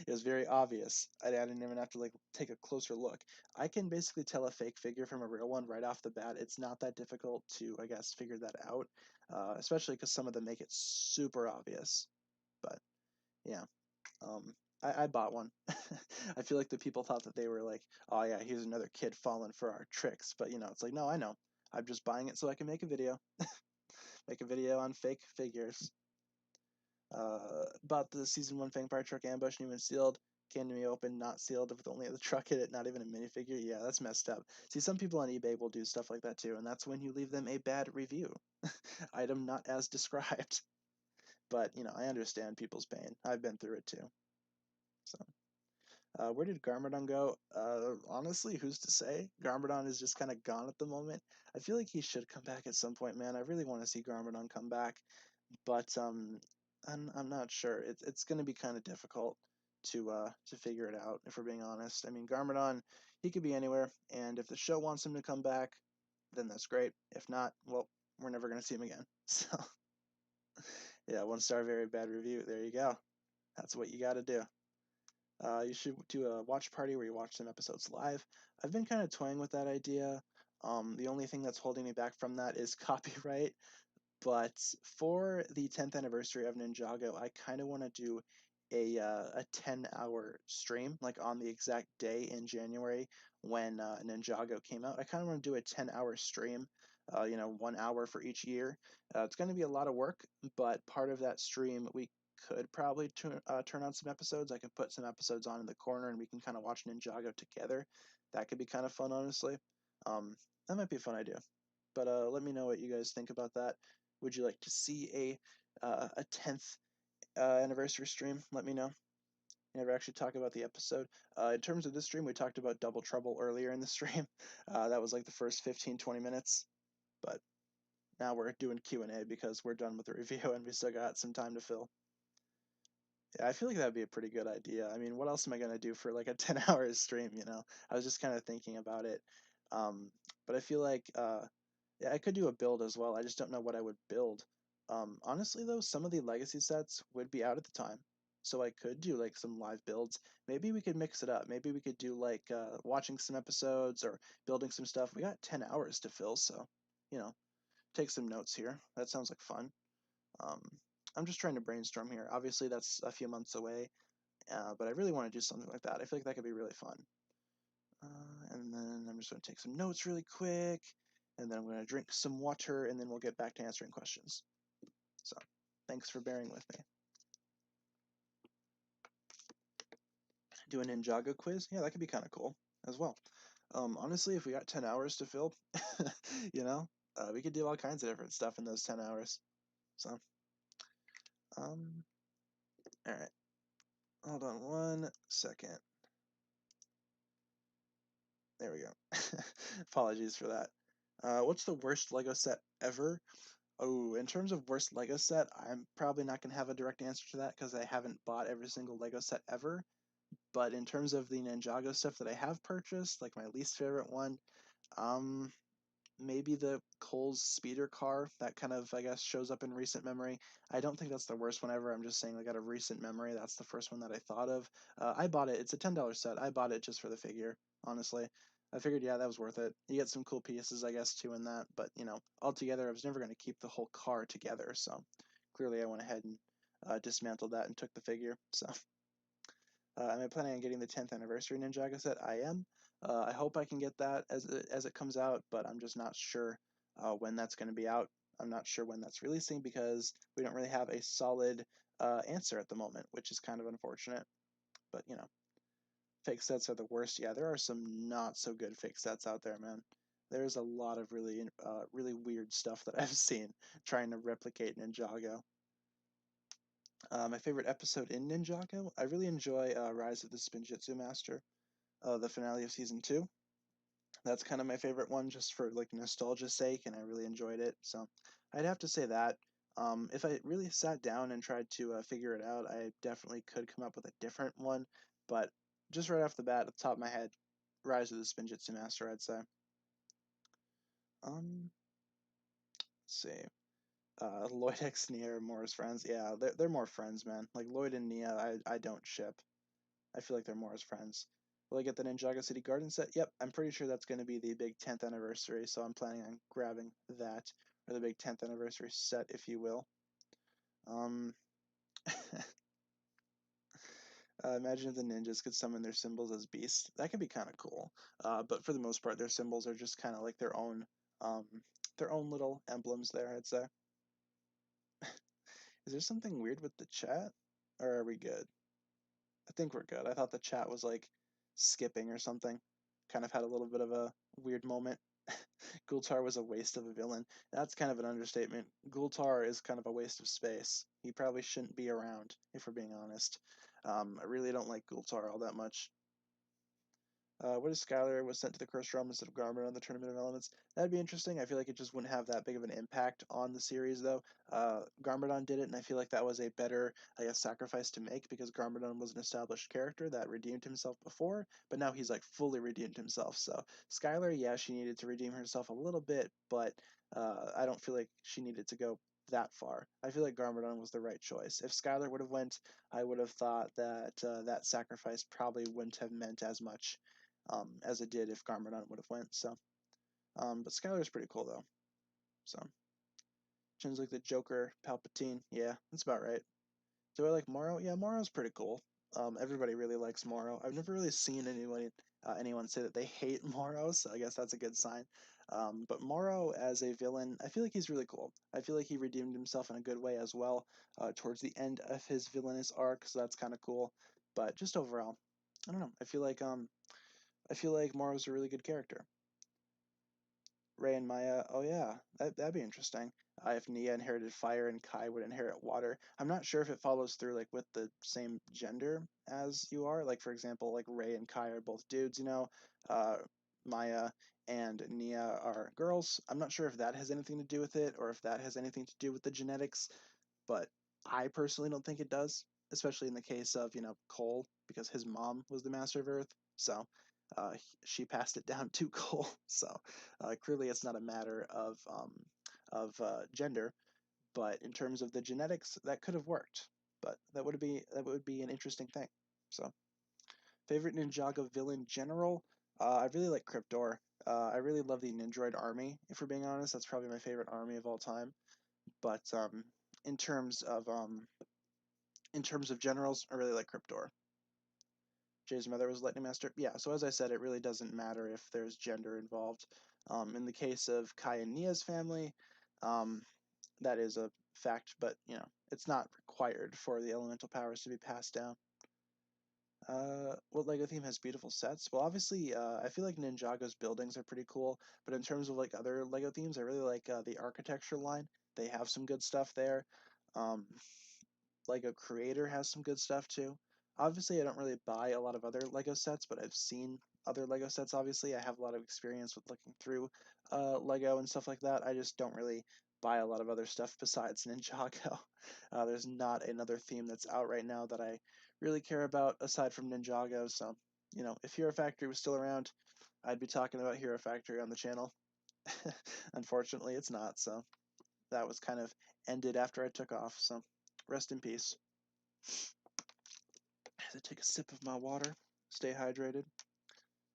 It was very obvious. I didn't even have to like take a closer look. I can basically tell a fake figure from a real one right off the bat. It's not that difficult to, I guess, figure that out, especially because some of them make it super obvious. But yeah, um, I bought one. I feel like the people thought that they were like, oh yeah, here's another kid falling for our tricks. But it's like, no, I know. I'm just buying it so I can make a video. Make a video on fake figures. Bought the season 1 Fang Fire Truck Ambush, new and sealed. Came to me open, not sealed, with only the truck in it, not even a minifigure. Yeah, that's messed up. See, some people on eBay will do stuff like that too, and that's when you leave them a bad review. Item not as described. But, I understand people's pain. I've been through it too. So, where did Garmadon go? Honestly, who's to say? Garmadon is just kind of gone at the moment. I feel like he should come back at some point, man. I really want to see Garmadon come back, but I'm not sure. It's going to be kind of difficult to figure it out, if we're being honest. I mean, Garmadon, he could be anywhere, and if the show wants him to come back, then that's great. If not, well, we're never going to see him again. So yeah, 1 star, very bad review. There you go. That's what you got to do. You should do a watch party where you watch some episodes live. I've been kind of toying with that idea. The only thing that's holding me back from that is copyright. But for the 10th anniversary of Ninjago, I kind of want to do a 10-hour stream, like on the exact day in January when Ninjago came out. I kind of want to do a 10-hour stream, 1 hour for each year. It's going to be a lot of work, but part of that stream, we could probably turn on some episodes. I can put some episodes on in the corner and we can kind of watch Ninjago together. That could be kind of fun, honestly. That might be a fun idea. But let me know what you guys think about that. Would you like to see a 10th anniversary stream? Let me know. Never actually talk about the episode. In terms of this stream, we talked about Double Trouble earlier in the stream. That was like the first 15-20 minutes. But now we're doing Q&A because we're done with the review and we still got some time to fill. Yeah, I feel like that'd be a pretty good idea. I mean, what else am I gonna do for like a 10-hour stream? I was just kind of thinking about it. But I feel like yeah, I could do a build as well. I just don't know what I would build. Honestly, though, some of the legacy sets would be out at the time, so I could do like some live builds. Maybe we could mix it up. Maybe we could do like watching some episodes or building some stuff. We got 10 hours to fill, so you know, take some notes here. That sounds like fun. Um, I'm just trying to brainstorm here. Obviously, that's a few months away, but I really want to do something like that. I feel like that could be really fun. And then I'm just going to take some notes really quick, and then I'm going to drink some water, and then we'll get back to answering questions. So, thanks for bearing with me. Do a Ninjago quiz? Yeah, that could be kind of cool as well. Honestly, if we got 10 hours to fill, we could do all kinds of different stuff in those 10 hours. So, all right. Hold on 1 second. There we go. Apologies for that. What's the worst Lego set ever? Oh, in terms of worst Lego set, I'm probably not going to have a direct answer to that because I haven't bought every single Lego set ever. But in terms of the Ninjago stuff that I have purchased, like my least favorite one, um, maybe the Cole's speeder car that kind of, I guess, shows up in recent memory. I don't think that's the worst one ever. I'm just saying, like, out of recent memory, that's the first one that I thought of. I bought it. It's a $10 set. I bought it just for the figure, honestly. I figured, yeah, that was worth it. You get some cool pieces, I guess, too, in that. But, altogether, I was never going to keep the whole car together. So clearly I went ahead and dismantled that and took the figure. So am I planning on getting the 10th anniversary Ninjago set? I am. I hope I can get that as it comes out, but I'm just not sure when that's going to be out. I'm not sure when that's releasing because we don't really have a solid answer at the moment, which is kind of unfortunate. But fake sets are the worst. Yeah, there are some not so good fake sets out there, man. There's a lot of really weird stuff that I've seen trying to replicate Ninjago. My favorite episode in Ninjago, I really enjoy Rise of the Spinjitzu Master, the finale of season 2. That's kind of my favorite one, just for like nostalgia's sake, and I really enjoyed it. So I'd have to say that. If I really sat down and tried to figure it out, I definitely could come up with a different one. But just right off the bat, at the top of my head, Rise of the Spinjitzu Master, I'd say. Let's see. Lloyd X Nia are more as friends. Yeah, they're more friends, man. Like Lloyd and Nia, I don't ship. I feel like they're more as friends. Will I get the Ninjago City Garden set? Yep, I'm pretty sure that's going to be the big 10th anniversary, so I'm planning on grabbing that, or the big 10th anniversary set, if you will. Imagine if the ninjas could summon their symbols as beasts. That could be kind of cool. But for the most part, their symbols are just kind of like their own little emblems there, I'd say. Is there something weird with the chat? Or are we good? I think we're good. I thought the chat was like skipping or something. Kind of had a little bit of a weird moment. Gultar was a waste of a villain. That's kind of an understatement. Gultar is kind of a waste of space. He probably shouldn't be around, if we're being honest. I really don't like Gultar all that much. What if Skylar was sent to the Cursed Realm instead of Garmin on the Tournament of Elements? That'd be interesting. I feel like it just wouldn't have that big of an impact on the series, though. Garmadon did it, and I feel like that was a better, I guess, sacrifice to make because Garmadon was an established character that redeemed himself before, but now he's like fully redeemed himself. So Skylar, yeah, she needed to redeem herself a little bit, but I don't feel like she needed to go that far. I feel like Garmadon was the right choice. If Skylar would have went, I would have thought that that sacrifice probably wouldn't have meant as much as it did if Garmadon would have went. So, but Skylar's pretty cool though. So, Jin's like the Joker, Palpatine. Yeah, that's about right. Do I like Morrow? Yeah, Morrow's pretty cool. Everybody really likes Morrow. I've never really seen anyone say that they hate Morrow, so I guess that's a good sign. But Morrow as a villain, I feel like he's really cool. I feel like he redeemed himself in a good way as well towards the end of his villainous arc, so that's kind of cool. But just overall, I don't know. I feel like Morrow's a really good character. Ray and Maya, oh yeah, that'd be interesting. If Nia inherited fire and Kai would inherit water. I'm not sure if it follows through like with the same gender as you are. Like for example, like Ray and Kai are both dudes, you know. Uh, Maya and Nia are girls. I'm not sure if that has anything to do with it or if that has anything to do with the genetics, but I personally don't think it does, especially in the case of, you know, Cole, because his mom was the Master of Earth. So she passed it down to Cole. So clearly, it's not a matter of gender, but in terms of the genetics, that could have worked. But that would be an interesting thing. So, favorite Ninjago villain general? I really like Cryptor. I really love the Nindroid army. If we're being honest, that's probably my favorite army of all time. But in terms of um, in terms of generals, I really like Cryptor. Jay's mother was Lightning Master. Yeah, so as I said, it really doesn't matter if there's gender involved. In the case of Kai and Nia's family, um, that is a fact, but you know, it's not required for the elemental powers to be passed down. What Lego theme has beautiful sets? Well, obviously, I feel like Ninjago's buildings are pretty cool, but in terms of like other Lego themes, I really like the architecture line. They have some good stuff there. Um, Lego Creator has some good stuff too. Obviously, I don't really buy a lot of other Lego sets, but I've seen other Lego sets. Obviously, I have a lot of experience with looking through Lego and stuff like that. I just don't really buy a lot of other stuff besides Ninjago. There's not another theme that's out right now that I really care about aside from Ninjago. So, you know, if Hero Factory was still around, I'd be talking about Hero Factory on the channel. Unfortunately, it's not. So that was kind of ended after I took off. So rest in peace. I have to take a sip of my water. Stay hydrated.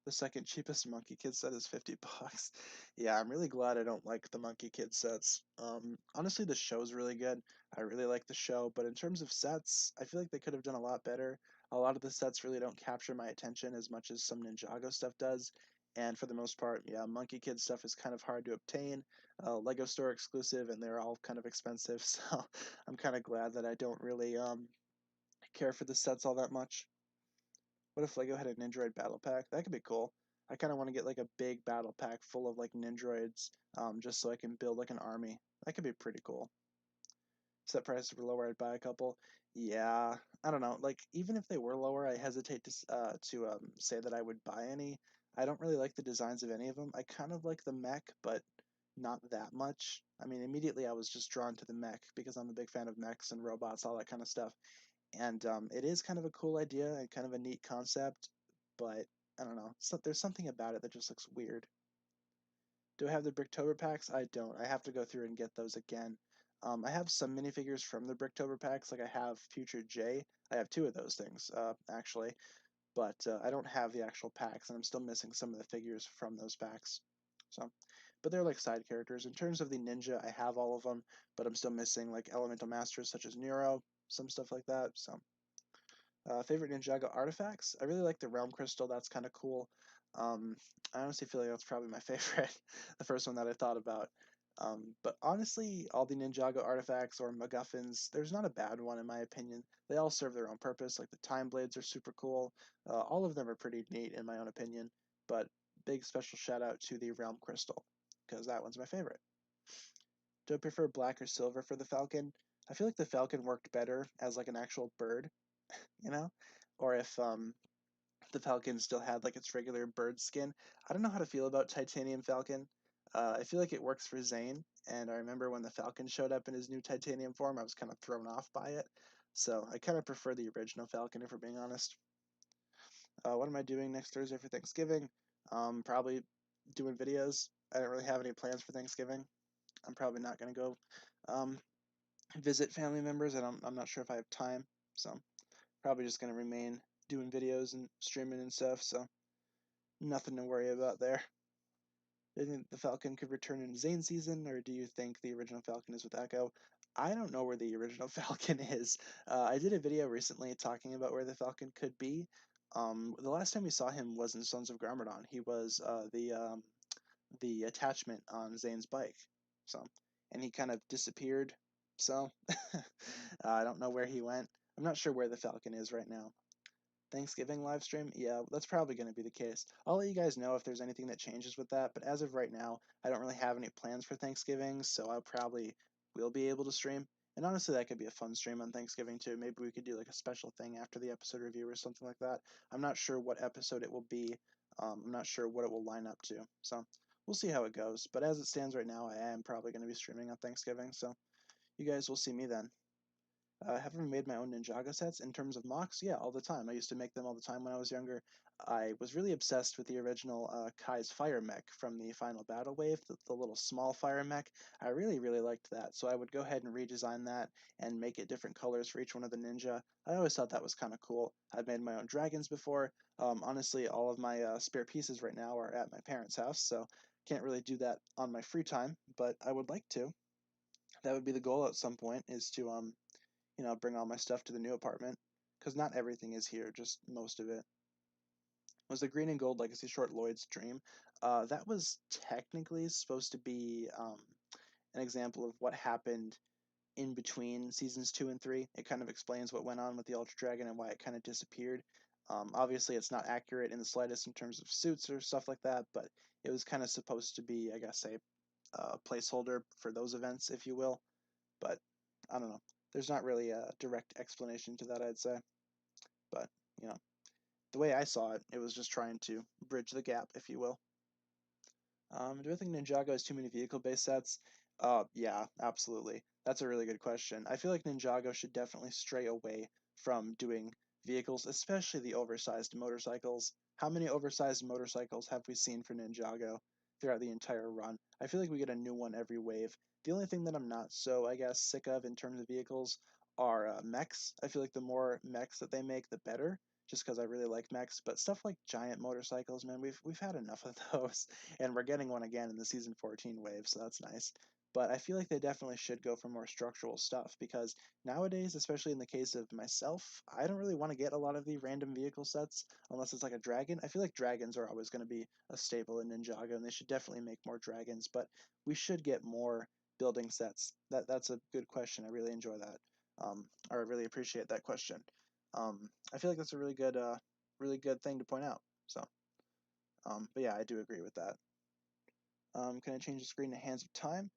The second cheapest Monkey Kid set is $50. Yeah, I'm really glad I don't like the Monkey Kid sets. Honestly, the show's really good. I really like the show, but in terms of sets, I feel like they could have done a lot better. A lot of the sets really don't capture my attention as much as some Ninjago stuff does. And for the most part, yeah, Monkey Kid stuff is kind of hard to obtain. Lego Store exclusive, and they're all kind of expensive. So I'm kind of glad that I don't really care for the sets all that much. What if Lego had a Nindroid battle pack? That could be cool. I kind of want to get like a big battle pack full of like Nindroids, just so I can build like an army. That could be pretty cool. Set prices were lower, I'd buy a couple. Yeah, I don't know. Like even if they were lower, I hesitate to say that I would buy any. I don't really like the designs of any of them. I kind of like the mech, but not that much. I mean, immediately I was just drawn to the mech because I'm a big fan of mechs and robots, all that kind of stuff. And it is kind of a cool idea and kind of a neat concept, but I don't know. There's something about it that just looks weird. Do I have the Bricktober packs? I don't. I have to go through and get those again. I have some minifigures from the Bricktober packs, like I have Future J. I have two of those things, actually, but I don't have the actual packs, and I'm still missing some of the figures from those packs. So, but they're like side characters. In terms of the ninja, I have all of them, but I'm still missing like elemental masters such as Nero, some stuff like that. So, favorite Ninjago artifacts? I really like the Realm Crystal. That's kind of cool. I honestly feel like that's probably my favorite, the first one that I thought about. But honestly, all the Ninjago artifacts or MacGuffins, there's not a bad one in my opinion. They all serve their own purpose. Like the Time Blades are super cool. All of them are pretty neat in my own opinion. But big special shout out to the Realm Crystal because that one's my favorite. Do I prefer black or silver for the Falcon? I feel like the Falcon worked better as like an actual bird, you know, or if the Falcon still had like its regular bird skin. I don't know how to feel about Titanium Falcon. I feel like it works for Zane, and I remember when the Falcon showed up in his new Titanium form, I was kind of thrown off by it. So I kind of prefer the original Falcon, if we're being honest. What am I doing next Thursday for Thanksgiving? Probably doing videos. I don't really have any plans for Thanksgiving. I'm probably not going to go um, visit family members, and I'm not sure if I have time. So probably just going to remain doing videos and streaming and stuff. So nothing to worry about there. Do you think the Falcon could return in Zane season, or do you think the original Falcon is with Echo? I don't know where the original Falcon is. I did a video recently talking about where the Falcon could be. The last time we saw him was in Sons of Garmadon. He was the attachment on Zane's bike. So, and he kind of disappeared. So, I don't know where he went. I'm not sure where the Falcon is right now. Thanksgiving live stream? Yeah, that's probably going to be the case. I'll let you guys know if there's anything that changes with that, but as of right now, I don't really have any plans for Thanksgiving, so I probably will be able to stream. And honestly, that could be a fun stream on Thanksgiving too. Maybe we could do like a special thing after the episode review or something like that. I'm not sure what episode it will be. I'm not sure what it will line up to. So we'll see how it goes. But as it stands right now, I am probably going to be streaming on Thanksgiving. So you guys will see me then. Have ever made my own Ninjago sets in terms of mocks? Yeah, all the time. I used to make them all the time when I was younger. I was really obsessed with the original Kai's fire mech from the final battle wave, the little small fire mech. I really, really liked that. So I would go ahead and redesign that and make it different colors for each one of the ninja. I always thought that was kind of cool. I've made my own dragons before. Honestly, all of my spare pieces right now are at my parents' house, so can't really do that on my free time, but I would like to. That would be the goal at some point, is to bring all my stuff to the new apartment because not everything is here, just most of it. Was the Green and Gold Legacy short Lloyd's dream? That was technically supposed to be an example of what happened in between seasons 2 and 3. It kind of explains what went on with the Ultra Dragon and why it kind of disappeared. Obviously, it's not accurate in the slightest in terms of suits or stuff like that, but it was kind of supposed to be, I guess, a placeholder for those events, if you will. But I don't know. There's not really a direct explanation to that, I'd say. But, you know, the way I saw it, it was just trying to bridge the gap, if you will. Do I think Ninjago has too many vehicle-based sets? Yeah, absolutely. That's a really good question. I feel like Ninjago should definitely stray away from doing vehicles, especially the oversized motorcycles. How many oversized motorcycles have we seen for Ninjago throughout the entire run? I feel like we get a new one every wave. The only thing that I'm not so, I guess, sick of in terms of vehicles are mechs. I feel like the more mechs that they make, the better, just because I really like mechs. But stuff like giant motorcycles, man, we've had enough of those, and we're getting one again in the season 14 wave, so that's nice. But I feel like they definitely should go for more structural stuff because nowadays, especially in the case of myself, I don't really want to get a lot of the random vehicle sets unless it's like a dragon. I feel like dragons are always going to be a staple in Ninjago, and they should definitely make more dragons. But we should get more building sets. That's a good question. I really enjoy that. Or I really appreciate that question. I feel like that's a really good thing to point out. So, but yeah, I do agree with that. Can I change the screen to Hands of Time?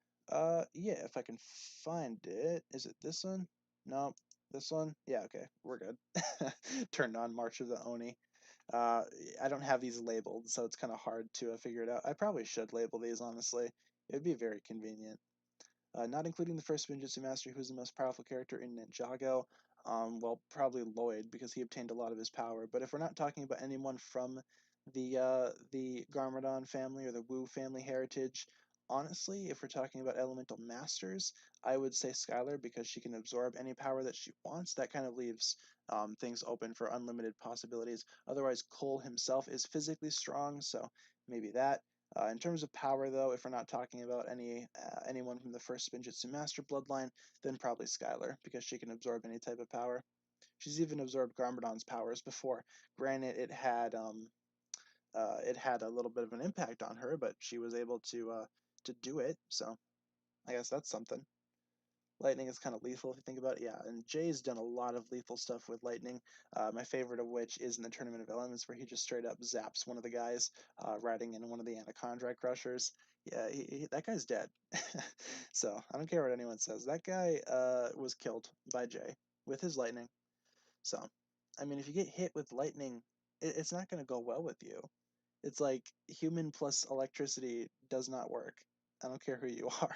Yeah, if I can find it. Is it this one? No, this one? Yeah, okay, we're good. Turned on March of the Oni. Uh, I don't have these labeled, so it's kind of hard to figure it out. I probably should label these, honestly. It would be very convenient. Not including the first Ninjutsu Master, who's the most powerful character in Ninjago. Well, probably Lloyd, because he obtained a lot of his power. But if we're not talking about anyone from the Garmadon family or the Wu family heritage, honestly, if we're talking about elemental masters, I would say Skylar, because she can absorb any power that she wants. That kind of leaves things open for unlimited possibilities. Otherwise, Cole himself is physically strong, so maybe that. In terms of power, though, if we're not talking about anyone from the first Spinjitzu Master bloodline, then probably Skylar, because she can absorb any type of power. She's even absorbed Garmadon's powers before. Granted, it had a little bit of an impact on her, but she was able to do it. So I guess that's something. Lightning is kind of lethal if you think about it. Yeah, and Jay's done a lot of lethal stuff with lightning. My favorite of which is in the Tournament of Elements, where he just straight up zaps one of the guys riding in one of the Anaconda Crushers. Yeah, that guy's dead. So I don't care what anyone says. That guy was killed by Jay with his lightning. So, I mean, if you get hit with lightning, it's not going to go well with you. It's like human plus electricity does not work. I don't care who you are.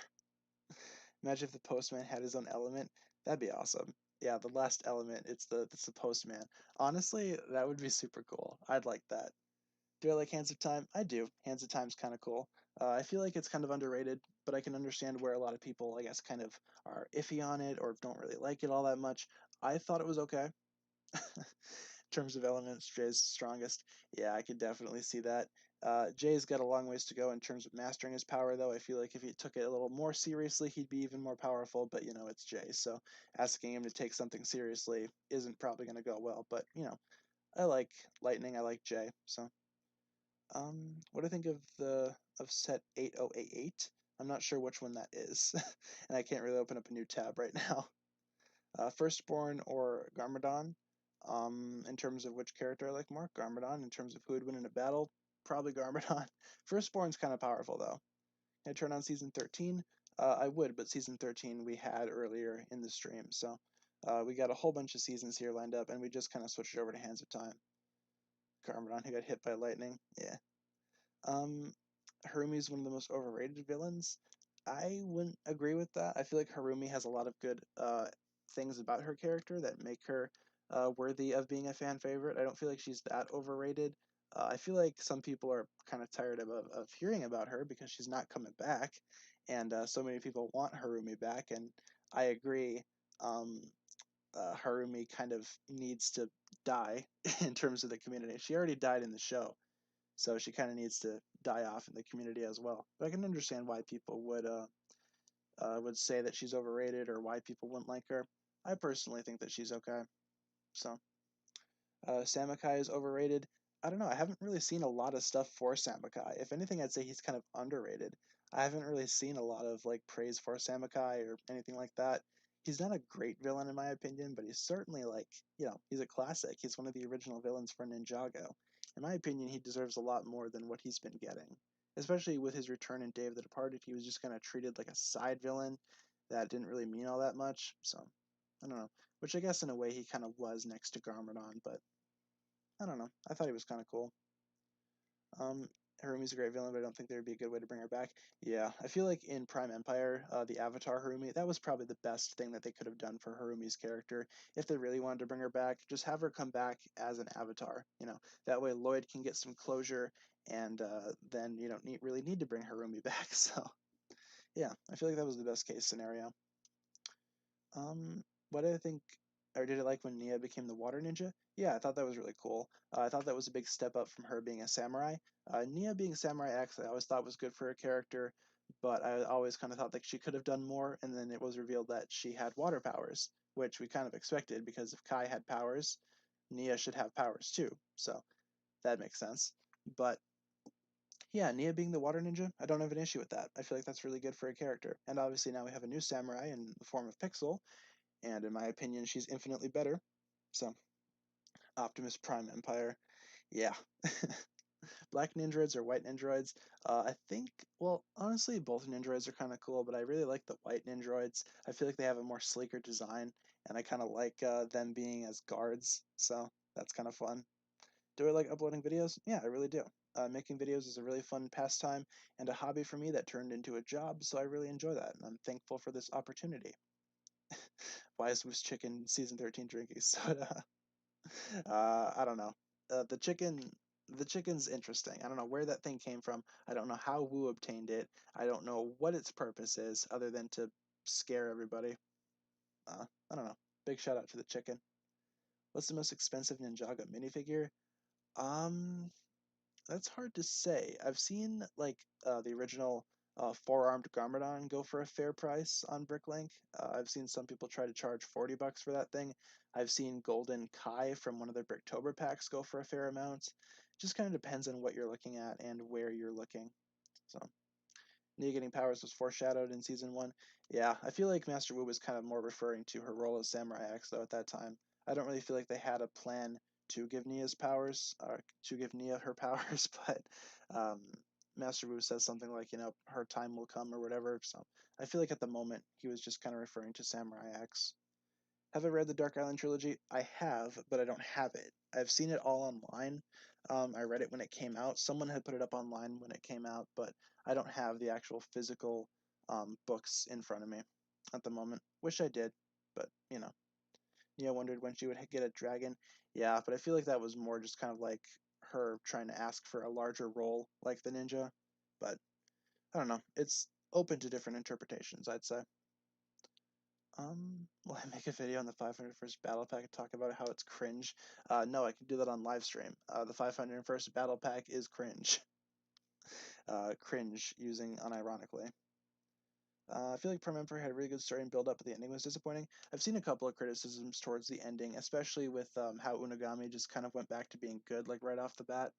Imagine if the postman had his own element. That'd be awesome. Yeah, the last element, it's the postman. Honestly, that would be super cool. I'd like that. Do I like Hands of Time? I do. Hands of Time's kind of cool. I feel like it's kind of underrated, but I can understand where a lot of people, I guess, kind of are iffy on it or don't really like it all that much. I thought it was okay. Terms of elements, Jay's strongest. Yeah, I could definitely see that. Jay's got a long ways to go in terms of mastering his power, though. I feel like if he took it a little more seriously, he'd be even more powerful. But it's Jay, so asking him to take something seriously isn't probably going to go well. But I like Lightning. I like Jay. So, what do I think of set 8088? I'm not sure which one that is, and I can't really open up a new tab right now. Firstborn or Garmadon. In terms of which character I like more, Garmadon. In terms of who would win in a battle, probably Garmadon. Firstborn's kind of powerful though. Can I turn on season 13? I would, but season 13 we had earlier in the stream, so we got a whole bunch of seasons here lined up, and we just kind of switched over to Hands of Time. Garmadon, who got hit by lightning. Yeah. Um, Harumi's one of the most overrated villains. I wouldn't agree with that. I feel like Harumi has a lot of good things about her character that make her worthy of being a fan favorite. I don't feel like she's that overrated. I feel like some people are kind of tired of hearing about her because she's not coming back, and so many people want Harumi back, and I agree. Um, Harumi kind of needs to die in terms of the community. She already died in the show, so she kind of needs to die off in the community as well. But I can understand why people would say that she's overrated or why people wouldn't like her. I personally think that she's okay. So Samakai is overrated. I don't know. I haven't really seen a lot of stuff for Samakai. If anything, I'd say he's kind of underrated. I haven't really seen a lot of like praise for Samakai or anything like that. He's not a great villain in my opinion, but he's certainly like, he's a classic. He's one of the original villains for Ninjago. In my opinion, he deserves a lot more than what he's been getting. Especially with his return in Day of the Departed, he was just kind of treated like a side villain that didn't really mean all that much. So, I don't know. Which I guess in a way he kind of was next to Garmadon, but I don't know. I thought he was kind of cool. Harumi's a great villain, but I don't think there would be a good way to bring her back. Yeah, I feel like in Prime Empire, the Avatar Harumi, that was probably the best thing that they could have done for Harumi's character. If they really wanted to bring her back, just have her come back as an avatar. That way Lloyd can get some closure, and then you don't really need to bring Harumi back. So, yeah, I feel like that was the best case scenario. What did I think, or did I like when Nia became the water ninja? Yeah, I thought that was really cool. I thought that was a big step up from her being a samurai. Nia being Samurai X, I always thought was good for her character, but I always kind of thought that she could have done more, and then it was revealed that she had water powers, which we kind of expected because if Kai had powers, Nia should have powers too, so that makes sense. But yeah, Nia being the water ninja, I don't have an issue with that. I feel like that's really good for a character. And obviously now we have a new samurai in the form of Pixel, and in my opinion, she's infinitely better. So, Optimus Prime Empire, yeah. Black Nindroids or white Nindroids? I think, well, honestly, both Nindroids are kind of cool, but I really like the white Nindroids. I feel like they have a more sleeker design, and I kind of like them being as guards, so that's kind of fun. Do I like uploading videos? Yeah, I really do. Making videos is a really fun pastime and a hobby for me that turned into a job, so I really enjoy that, and I'm thankful for this opportunity. Why is Moose Chicken Season 13 drinking soda? I don't know. The chicken's interesting. I don't know where that thing came from. I don't know how Wu obtained it. I don't know what its purpose is, other than to scare everybody. I don't know. Big shout out to the chicken. What's the most expensive Ninjago minifigure? Um, that's hard to say. I've seen like the original four-armed Garmadon go for a fair price on Bricklink. I've seen some people try to charge $40 for that thing. I've seen Golden Kai from one of their Bricktober packs go for a fair amount. Just kind of depends on what you're looking at and where you're looking. So Nia getting powers was foreshadowed in season one. Yeah, I feel like Master Wu was kind of more referring to her role as Samurai X though at that time. I don't really feel like they had a plan to give Nia's powers, to give Nia her powers, but um, Master Wu says something like, her time will come or whatever. So I feel like at the moment he was just kind of referring to Samurai X. Have I read the Dark Island trilogy? I have, but I don't have it. I've seen it all online. I read it when it came out. Someone had put it up online when it came out, but I don't have the actual physical books in front of me at the moment. Wish I did, but Nia wondered when she would get a dragon. Yeah, but I feel like that was more just kind of like her trying to ask for a larger role like the ninja. But I don't know. It's open to different interpretations, I'd say. Will I make a video on the 501st Battle Pack and talk about how it's cringe? No, I can do that on live stream. The 501st Battle Pack is cringe. Cringe using unironically. I feel like Prime Emperor had a really good story and build up, but the ending was disappointing. I've seen a couple of criticisms towards the ending, especially with how Unagami just kind of went back to being good, like right off the bat,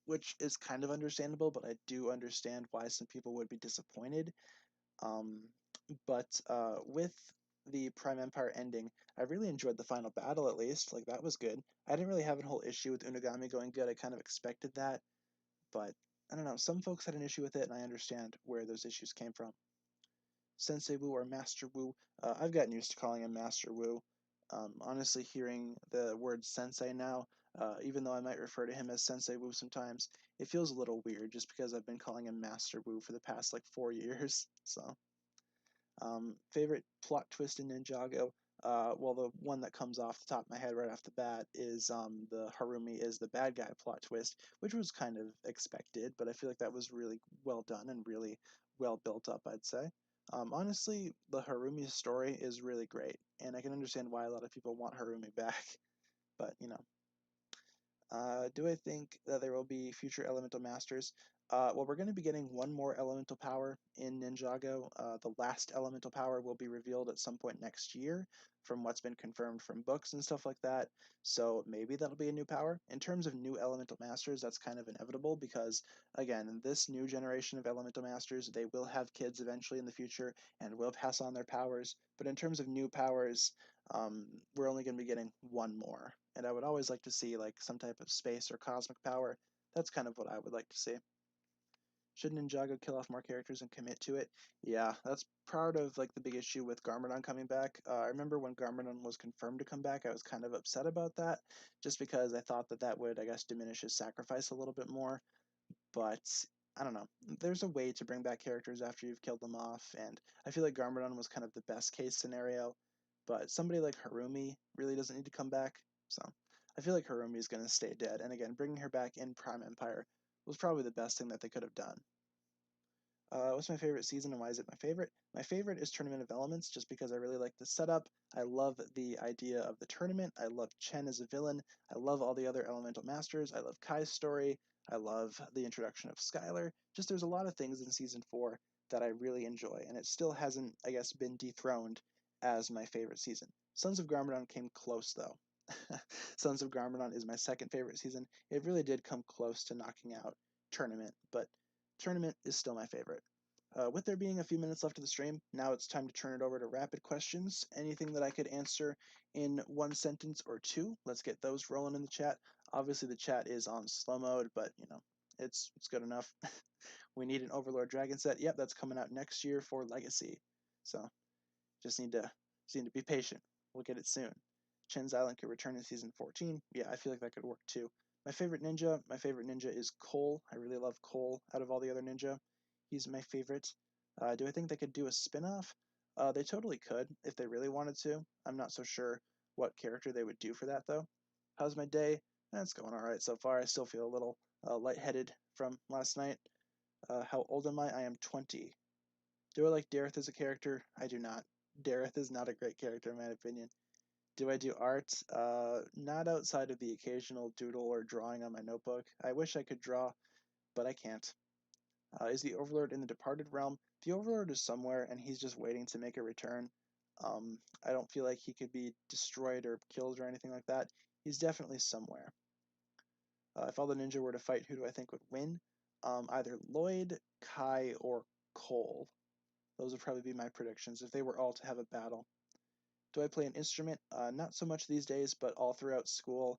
which is kind of understandable, but I do understand why some people would be disappointed. But with the Prime Empire ending, I really enjoyed the final battle at least. Like, that was good. I didn't really have a whole issue with Unagami going good. I kind of expected that. But I don't know. Some folks had an issue with it, and I understand where those issues came from. Sensei Wu or Master Wu. I've gotten used to calling him Master Wu. Honestly, hearing the word Sensei now, even though I might refer to him as Sensei Wu sometimes, it feels a little weird just because I've been calling him Master Wu for the past like 4 years. So. Favorite plot twist in Ninjago? Well, the one that comes off the top of my head right off the bat is the Harumi is the bad guy plot twist, which was kind of expected, but I feel like that was really well done and really well built up, I'd say. Honestly, the Harumi story is really great, and I can understand why a lot of people want Harumi back, but do I think that there will be future elemental masters? Well, we're going to be getting one more elemental power in Ninjago. The last elemental power will be revealed at some point next year, from what's been confirmed from books and stuff like that. So maybe that'll be a new power. In terms of new elemental masters, that's kind of inevitable because, again, this new generation of elemental masters, they will have kids eventually in the future and will pass on their powers. But in terms of new powers, we're only going to be getting one more. And I would always like to see like some type of space or cosmic power. That's kind of what I would like to see. Should Ninjago kill off more characters and commit to it? Yeah, that's part of like the big issue with Garmadon coming back. I remember when Garmadon was confirmed to come back, I was kind of upset about that, just because I thought that that would, I guess, diminish his sacrifice a little bit more. But I don't know. There's a way to bring back characters after you've killed them off, and I feel like Garmadon was kind of the best case scenario. But somebody like Harumi really doesn't need to come back, so I feel like Harumi is going to stay dead. And again, bringing her back in Prime Empire was probably the best thing that they could have done. What's my favorite season and why is it my favorite? My favorite is Tournament of Elements just because I really like the setup. I love the idea of the tournament. I love Chen as a villain. I love all the other elemental masters. I love Kai's story. I love the introduction of Skylar. Just there's a lot of things in season 4 that I really enjoy, and it still hasn't, I guess, been dethroned as my favorite season. Sons of Garmadon came close though. Sons of Garmadon is my second favorite season. It really did come close to knocking out Tournament, but Tournament is still my favorite. With there being a few minutes left of the stream, now it's time to turn it over to rapid questions. Anything that I could answer in one sentence or two, let's get those rolling in the chat. Obviously, the chat is on slow mode, but it's good enough. We need an Overlord Dragon set. Yep, that's coming out next year for Legacy. So just need to be patient. We'll get it soon. Chin's Island could return in Season 14. Yeah, I feel like that could work too. My favorite ninja is Cole. I really love Cole out of all the other ninja. He's my favorite. Do I think they could do a spin-off? They totally could if they really wanted to. I'm not so sure what character they would do for that though. How's my day? It's going alright so far. I still feel a little lightheaded from last night. How old am I? I am 20. Do I like Dareth as a character? I do not. Dareth is not a great character in my opinion. Do I do art? Not outside of the occasional doodle or drawing on my notebook. I wish I could draw, but I can't. Is the Overlord in the Departed Realm? The Overlord is somewhere, and he's just waiting to make a return. I don't feel like he could be destroyed or killed or anything like that. He's definitely somewhere. If all the ninja were to fight, who do I think would win? Either Lloyd, Kai, or Cole. Those would probably be my predictions if they were all to have a battle. Do I play an instrument? Not so much these days, but all throughout school,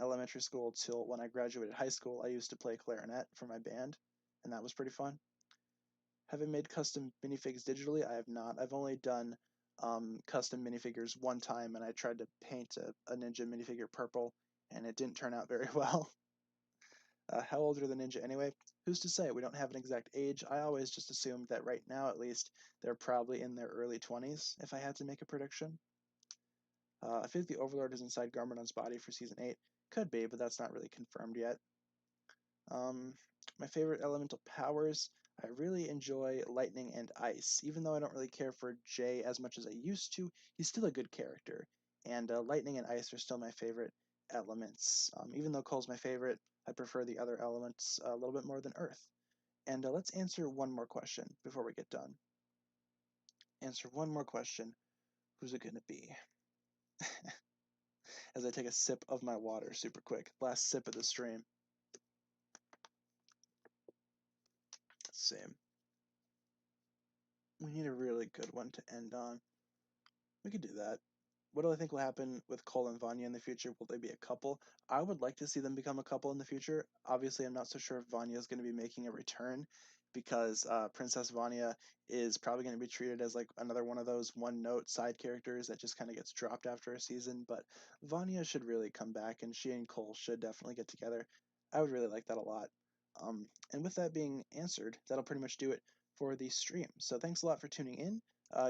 elementary school till when I graduated high school, I used to play clarinet for my band, and that was pretty fun. Have I made custom minifigs digitally? I have not. I've only done custom minifigures one time, and I tried to paint a ninja minifigure purple, and it didn't turn out very well. How old are the ninja anyway? Who's to say? We don't have an exact age. I always just assumed that right now, at least, they're probably in their early 20s, if I had to make a prediction. I think the Overlord is inside Garmadon's body for Season 8. Could be, but that's not really confirmed yet. My favorite elemental powers, I really enjoy lightning and ice. Even though I don't really care for Jay as much as I used to, he's still a good character. And lightning and ice are still my favorite elements. Even though Cole's my favorite, I prefer the other elements a little bit more than Earth. And let's answer one more question before we get done. Answer one more question. Who's it going to be? As I take a sip of my water super quick. Last sip of the stream. Same. We need a really good one to end on. We could do that. What do I think will happen with Cole and Vanya in the future? Will they be a couple? I would like to see them become a couple in the future. Obviously, I'm not so sure if Vanya is going to be making a return because Princess Vanya is probably going to be treated as like another one of those one-note side characters that just kind of gets dropped after a season. But Vanya should really come back, and she and Cole should definitely get together. I would really like that a lot. And with that being answered, that'll pretty much do it for the stream. So thanks a lot for tuning in.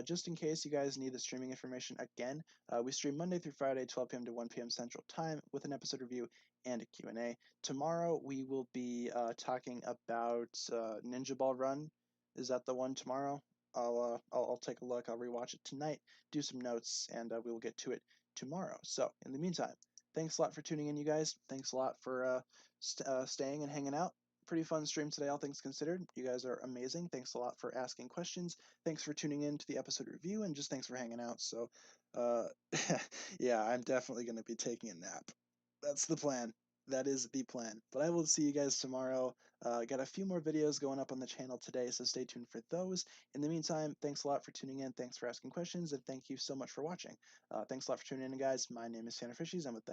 Just in case you guys need the streaming information again, we stream Monday through Friday, 12 p.m. to 1 p.m. Central Time with an episode review and a Q&A. Tomorrow we will be talking about Ninja Ball Run. Is that the one tomorrow? I'll take a look. I'll rewatch it tonight, do some notes, and we will get to it tomorrow. So in the meantime, thanks a lot for tuning in, you guys. Thanks a lot for staying and hanging out. Pretty fun stream today, all things considered. You guys are amazing. Thanks a lot for asking questions. Thanks for tuning in to the episode review, and just thanks for hanging out. So, uh, yeah, I'm definitely going to be taking a nap. That's the plan. That is the plan. But I will see you guys tomorrow. Got a few more videos going up on the channel today, so stay tuned for those. In the meantime, thanks a lot for tuning in. Thanks for asking questions, and thank you so much for watching. Thanks a lot for tuning in, guys. My name is TannerFishies. I'm with that.